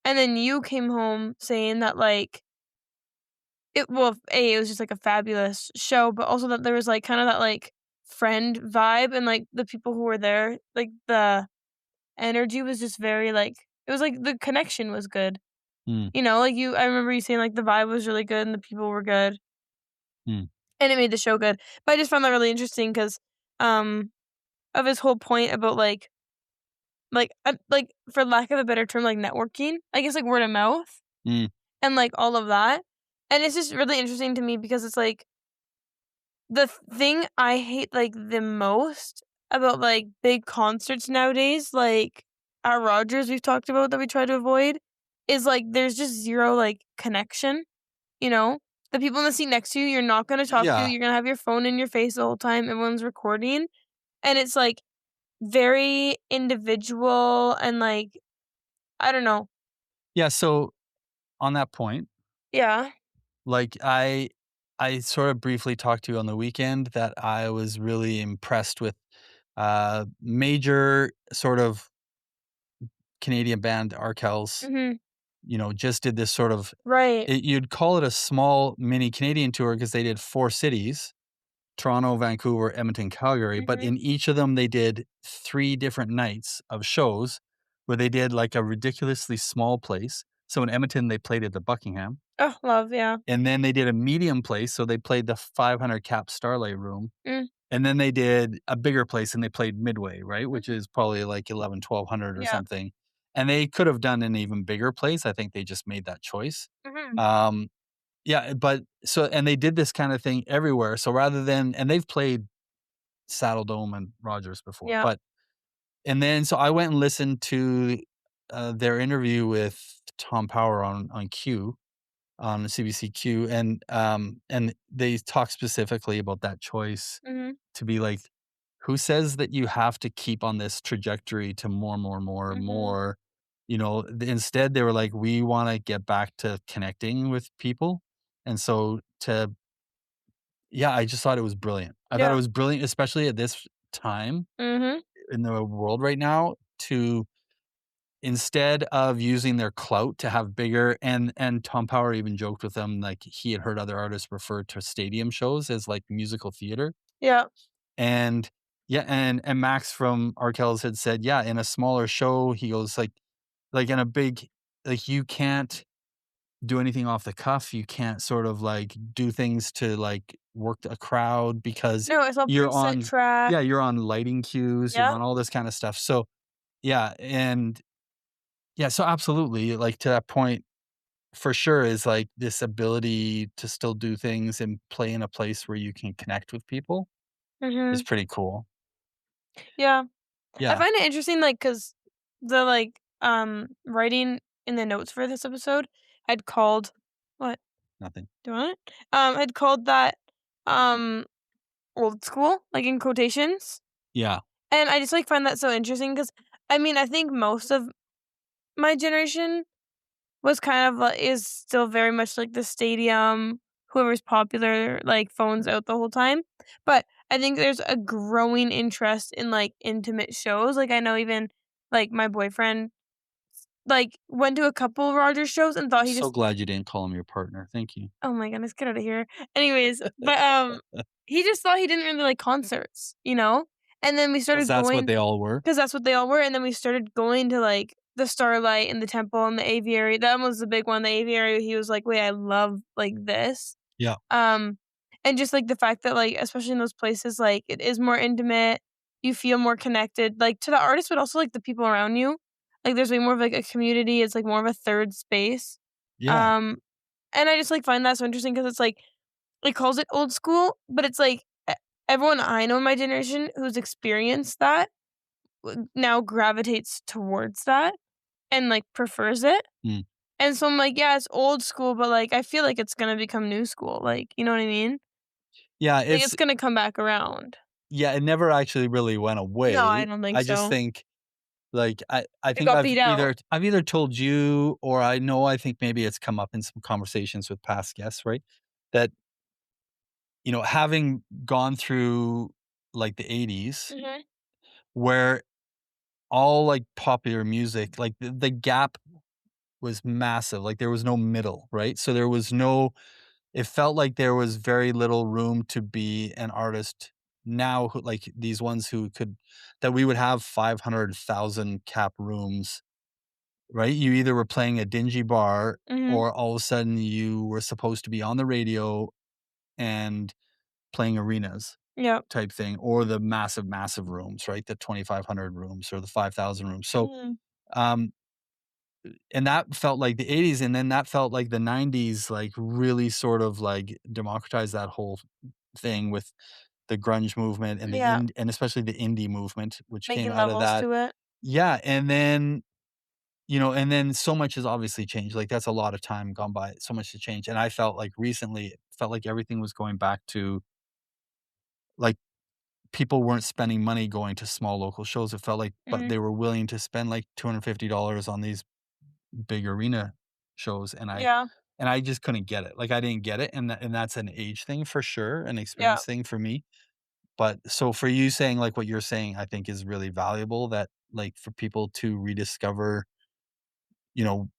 And then you came home saying that, like, it was just, like, a fabulous show, but also that there was, like, kinda that, like, friend vibe and, like, the people who were there, like, the energy was just very, like, it was, like, the connection was good. Mm, Like, I remember you saying, like, the vibe was really good and the people were good, mm. and it made the show good. But I just found that really interesting 'cause, um, of his whole point about, like, for lack of a better term, like, networking, I guess, like, word of mouth. Mm. And, like, all of that, and it's just really interesting to me because it's, like, the thing I hate, like, the most about, like, big concerts nowadays, like, at Rogers we've talked about that we try to avoid, is, like, there's just 0, like, connection, you know? The people in the seat next to you, you're not gonna talk to, Yeah. you're gonna have your phone in your face the whole time, everyone's recording, and it's, like, very individual and, like, I don't know. Yeah, so on that point, Yeah. like, I sort of briefly talked to you on the weekend that I was really impressed with, major sort of Canadian band Arkells, Mhm. just did this sort of Right. you'd call it a small mini Canadian tour because they did 4 cities, Toronto, Vancouver, Edmonton, Calgary, but Mhm. in each of them, they did 3 different nights of shows where they did, like, a ridiculously small place. So in Edmonton, they played at the Buckingham, Oh, love, yeah. and then they did a medium place, so they played the 500 cap Starlight Room, Mm, and then they did a bigger place, and they played Midway, right, which mhm, is probably, like, 11, 1,200 or yeah, something, and they could have done an even bigger place. I think they just made that choice. mhm, Um, yeah, but so and they did this kinda thing everywhere, so rather than and they've played Saddle Dome and Rogers before, yeah, but and then so I went and listened to, their interview with Tom Power on Q, on CBC Q, and they talk specifically about that choice mhm, to be like, who says that you have to keep on this trajectory to more, more, more, mhm, more? Instead, they were like, "We wanna get back to connecting with people," and so to yeah, I just thought it was brilliant. I thought it yeah, was brilliant, especially at this time mhm, in the world right now to instead of using their clout to have bigger and Tom Power even joked with them, like, he had heard other artists refer to stadium shows as, like, musical theater, yeah, and yeah, and Max from Arkells had said, "Yeah, in a smaller show," he goes, like, in a big like, you can't do anything off the cuff, you can't sort of, like, do things to, like, work a crowd because no, it's all you're preset on track, yeah, you're on lighting cues, you're yep, on all this kinda stuff, so yeah, and yeah, so absolutely, like, to that point, for sure, is, like, this ability to still do things and play in a place where you can connect with people is mhm, pretty cool. yeah. I Yeah. find it interesting, like, 'cause the, like, writing in the notes for this episode had called what? Nothing. Do you want it? Had called that um old school, like in quotations. Yeah. And I just like find that so interesting because I mean I think most of my generation was kind of is still very much like the stadium, whoever's popular, like phones out the whole time. But I think there's a growing interest in like intimate shows. Like I know even like my boyfriend like went to a couple Rogers shows and thought he So just glad you didn't call him your partner. Thank you. oh my goodness, get out of here. Anyways, but he just thought he didn't really like concerts, you know? And then we Because started that's what going they all were. because that's what they all were, and then we started going to, like, the Starlight and the Temple and the Aviary. That was the big one, the Aviary, he was like, "Wait, I love, like, this." Yeah. And just, like, the fact that, like, especially in those places, like, it is more intimate, you feel more connected, like, to the artist, but also, like, the people around you. Like, there's way more of, like, a community, it's, like, more of a third space. Yeah. Um, and I just, like, find that so interesting because it's, like, it calls it old school, but it's, like, everyone I know in my generation who's experienced that now gravitates towards that and, like, prefers it. Mm. And so I'm like, "Yeah, it's old school, but, like, I feel like it's gonna become new school." Like, you know what I mean? Yeah, Like, it's gonna come back around. it never actually really went No, I away. don't think I just so. think, like, I It think got beat out. I've either told you or I think maybe it's come up in some conversations with past guests, right? That, having gone through, like, the '80s Mhm. where all, like, popular music, like, the gap was massive, like, there was no middle, right? So there was no it felt like there was very little room to be an artist now who like, these ones who could that we would have 500,000 cap rooms, right? You either were playing a dingy bar Mhm. or all of a sudden you were supposed to be on the radio and playing arenas Yep. type thing, or the massive, massive rooms, right? The 2,500 rooms or the 5,000 rooms. So, Mhm. um and that felt like the '80s, and then that felt like the '90s, like, really sort of, like, democratized that whole thing with the grunge movement and Yeah. and especially the indie movement, which came Making out of levels that. to it. Yeah, and then, and then so much has obviously changed, like, that's a lot of time gone by, so much has changed, and I felt like recently, it felt like everything was going back to, like, people weren't spending money going to small local shows, it felt like but Mhm. they were willing to spend, like, $250 on these big arena shows, Yeah. and I just couldn't get it. Like, I didn't get it, and that's an age thing for sure, an Yeah. experience thing for me. But so for you saying, like, what you're saying, I think is really valuable that, like, for people to rediscover, you know,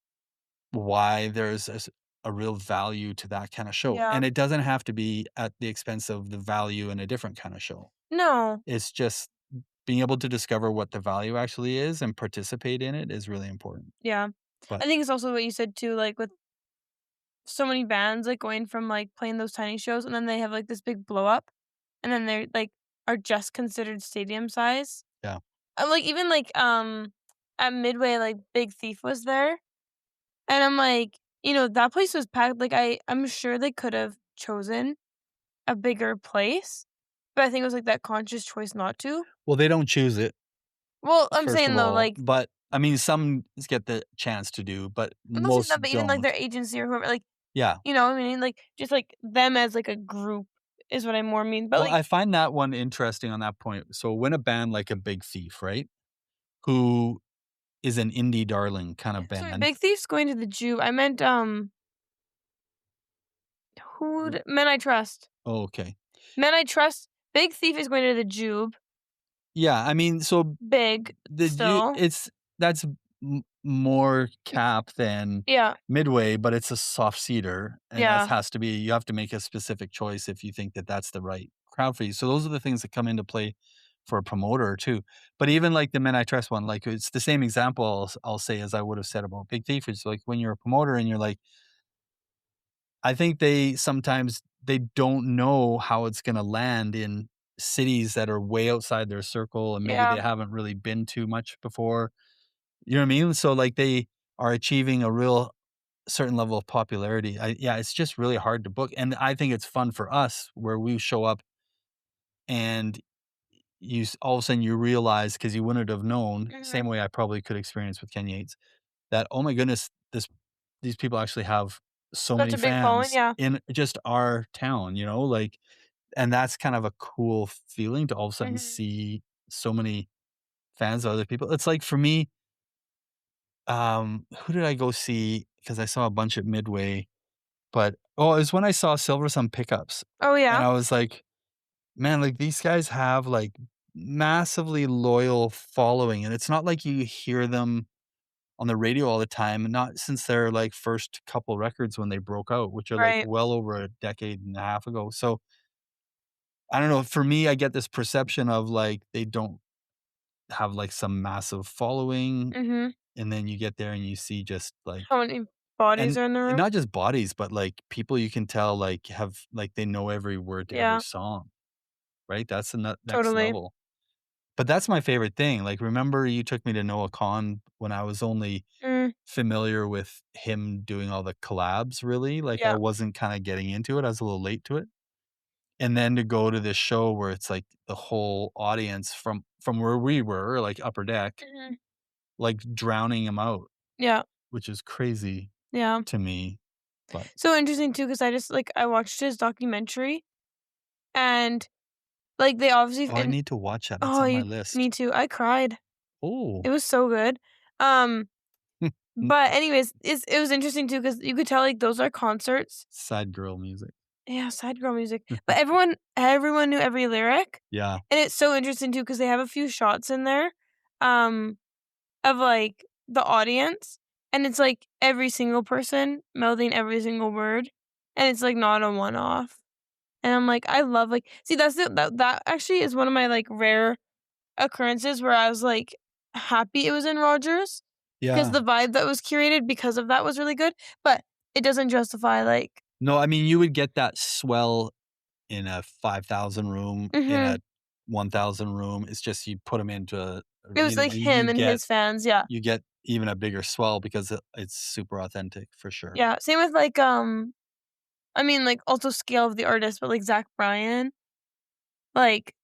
why there's a real value to that kinda show. Yeah. And it doesn't have to be at the expense of the value in a different kinda show. No. It's just being able to discover what the value actually is and participate in it is really important. Yeah. But I think it's also what you said too, like, with so many bands, like, going from, like, playing those tiny shows, and then they have, like, this big blow up, and then they're, like, are just considered stadium size. yeah. Like, even, like, at Midway, like, Big Thief was there, and I'm like, that place was packed, like, I'm sure they could have chosen a bigger place, but I think it was, like, that conscious choice not to. Well, they don't choose it. Well, I'm First saying of though, all, like but I mean, some get the chance to do, but I'm not saying that, most but even, like, don't. their agency or whoever, like, Yeah. you know what I mean? Like, just, like, them as, like, a group is what I more mean, but, Well, like I find that one interesting on that point. So when a band like a Big Thief, right, who is an indie darling kind of sorry, band. Big Thief's going to the Jew. I meant, Men I Trust. Oh, okay. Men I Trust. Big Thief is going to the Jube. Yeah, I mean, so Big still. that's more cap than Yeah. Midway, but it's a soft cedar, and that Yeah. has to be you have to make a specific choice if you think that that's the right crowd for you. So those are the things that come into play for a promoter too. But even like the Men I Trust one, like it's the same example I'll say as I would have said about Big Thief. It's like when you're a promoter and you're like, I think they sometimes they don't know how it's going to land in cities that are way outside their circle and maybe Yeah. they haven't really been to much before. You know what I mean? So like they are achieving a real certain level of popularity. Yeah, it's just really hard to book. And I think it's fun for us where we show up and all of a sudden you realize because you wouldn't have known, Mhm. same way I probably could experience with Ken Yates, that, oh my goodness, these people actually have so Such many a big following, fans yeah. in just our town, like, and that's kind of a cool feeling to all of a sudden Mhm. see so many fans of other people. It's like for me, who did I go see? Because I saw a bunch at Midway, but it was when I saw Silver Sun Pickups, Oh, and yeah? I was like, man, like these guys have like massively loyal following, and it's not like you hear them on the radio all the time, not since their like first couple records when they broke out, which are like Right. well over a decade and a half ago. So I don't know. For me, I get this perception of like they don't have like some massive following, Mhm. and then you get there and you see just like How many bodies and are in the room? not just bodies, but like people you can tell like have like they know every word to every Yeah, song, right? That's the next totally. level. But that's my favorite thing. Like, remember you took me to Noah Kahan when I was only Mm, familiar with him doing all the collabs, really? Like, I yeah, wasn't kinda getting into it, I was a little late to it. And then to go to this show where it's, like, the whole audience from where we were, like, upper deck, mhm. like, drowning him out, Yeah, which is crazy yeah. to me, but So interesting too, because I just, like, I watched his documentary, and, like, they obviously oh, I and need to watch that, it's oh, on my you list. me too, I cried. Oh. It was so good. Um, but anyways, it was interesting too, because you could tell, like, those are concerts. Sad girl music. Yeah, sad girl music, but everyone knew every lyric, Yeah, and it's so interesting too, because they have a few shots in there, um, of, like, the audience, and it's, like, every single person mouthing every single word, and it's, like, not a one-off, and I'm like, I love, like see, that actually is one of my, like, rare occurrences where I was, like, happy it was in Rogers, because yeah. the vibe that was curated because of that was really good, but it doesn't justify, like No, I mean, you would get that swell in a 5,000 room, in mhm. a 1,000 room. It's just you put them into a It was, arena like, and him and his fans, yeah. you get even a bigger swell because it's super authentic for sure. Yeah, same with, like, I mean, like, also scale of the artist, but, like, Zach Bryan, like,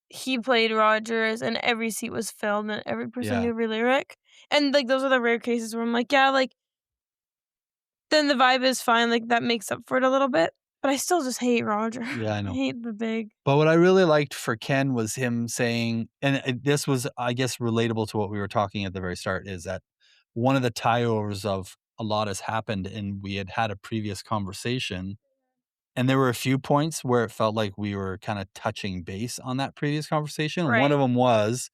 he played Rogers and every seat was filled and every person knew Yeah. every lyric, and, like, those are the rare cases where I'm like, yeah, like, then the vibe is fine, like, that makes up for it a little bit, but I still just hate Roger. Yeah, I I know. hate the big But what I really liked for Ken was him saying, and this was, I guess, relatable to what we were talking at the very start, is that one of the tie-overs of a lot has happened, and we had a previous conversation, and there were a few points where it felt like we were kinda touching base on that previous conversation. One right. of them was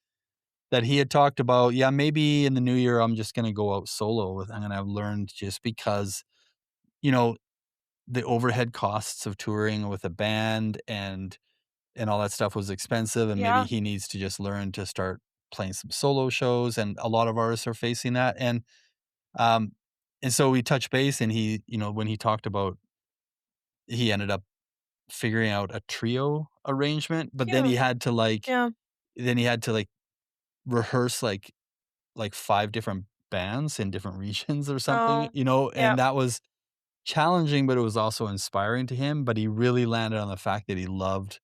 that he had talked about, yeah, maybe in the new year, I'm just gonna go out solo with I'm gonna have learned just because, you know, the overhead costs of touring with a band and all that stuff was expensive, and maybe Yeah, he needs to just learn to start playing some solo shows, and a lot of artists are facing that, um, and so we touched base, and he, when he talked about he ended up figuring out a trio arrangement, but then he cute. had to, like Yeah. rehearse, like 5 different bands in different regions or something, Oh, and yep. that was challenging, but it was also inspiring to him, but he really landed on the fact that he loved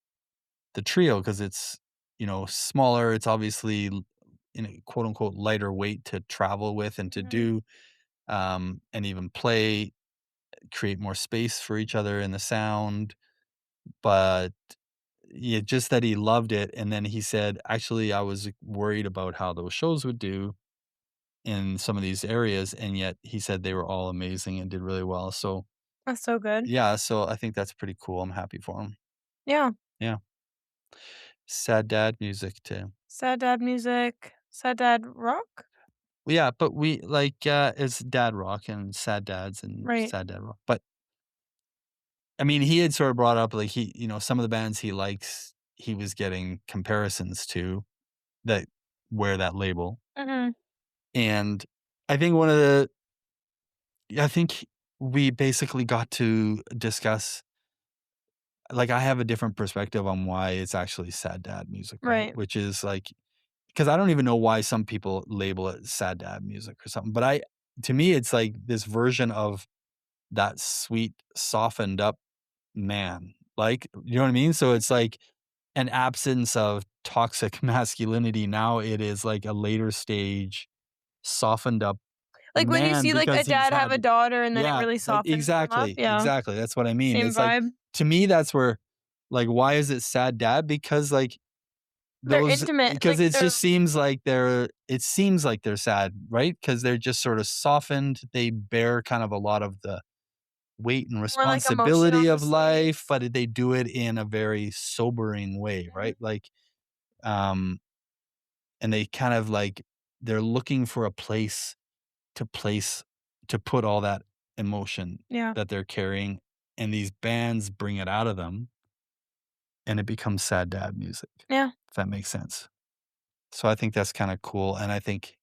the trio because it's, smaller, it's obviously in a quote unquote lighter weight to travel with and to Mhm. do, and even play, create more space for each other in the sound, but yeah, just that he loved it, and then he said, "Actually, I was worried about how those shows would do in some of these areas," and yet he said they were all amazing and did really well, so, That's so good. yeah, so I think that's pretty cool, I'm happy for him. Yeah. Yeah. Sad dad music too. Sad dad music, sad dad rock? Well, yeah, but we like, it's dad rock and sad dads and Right. sad dad rock, but, I mean, he had sort of brought up, like, some of the bands he likes, he was getting comparisons to that wear that label, Mhm. and I think one of the I think we basically got to discuss, like, I have a different perspective on why it's actually sad dad music, right? Right. Which is, like, because I don't even know why some people label it sad dad music or something, but to me, it's like this version of that sweet, softened up man. Like, you know what I mean? So it's like an absence of toxic masculinity. Now it is like a later stage, softened up. Like when you man see like a because he's dad have a had daughter and then it yeah, really softens them up. exactly, Yeah. exactly, that's what I mean. Same It's like, vibe. to me, that's where, like, why is it sad dad? Because, like, They're those intimate. because Like it they're just seems like it seems like they're sad, right? Because 'Cause they're just sort of softened, they bear kind of a lot of the weight and more like emotion responsibility on the of sleeve. life, but they do it in a very sobering way, Mhm. right? Like, um, and they kind of like they're looking for a place to put all that emotion Yeah. that they're carrying, and these bands bring it out of them, and it becomes sad dad music, Yeah. if that makes sense. So I think that's kinda cool, and I think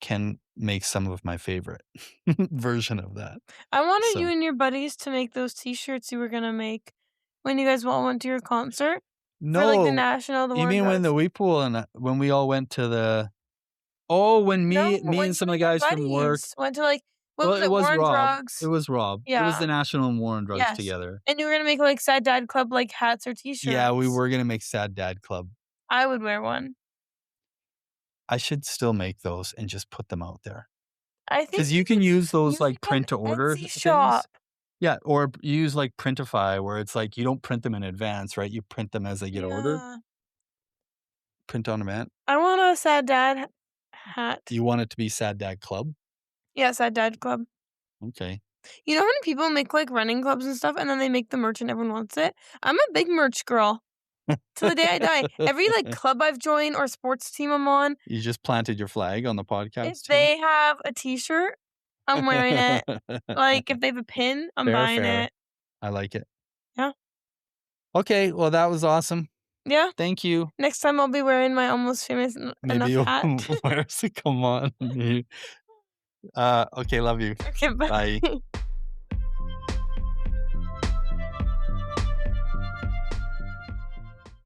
Ken makes some of my favorite version of that. I wanted you So and your buddies to make those t-shirts you were gonna make when you guys all went to your concert for like the no, national, the you war on mean when the drugs. Weep Pool and when we all went to the oh, when No, me when and you some of and the your guys from work buddies went to like what well, was it it, was war on Rob. It drugs? was Rob. It was Yeah. the National and War on Drugs Yes. together. And you were gonna make like Sad Dad Club like hats or Yeah, we t-shirts. were gonna make Sad Dad Club. I would wear one. I should still make those and just put them out there I think because you can use those, use like, like an print to order Etsy things. shop. Yeah, or use, like, Printify where it's like you don't print them in advance, right? You print them as they get ordered. Yeah. Print on demand. I want a Sad Dad hat. You want it to be Sad Dad Club? Yeah, Sad Dad Club. Okay. You know how many people make like running clubs and stuff and then they make the merch and everyone wants it? I'm a big merch girl. Till the day I die. Every like club I've joined or sports team I'm on, You just planted your flag on the if podcast too? they have a t-shirt, I'm wearing it. Like if they have a pin, I'm Fair, buying fair. it. I like it. Yeah. Okay, well, that was awesome. Yeah. Thank you. Next time I'll be wearing my almost famous Maybe enough you'll hat. where's it come on? Okay, love you. Okay, bye. Bye.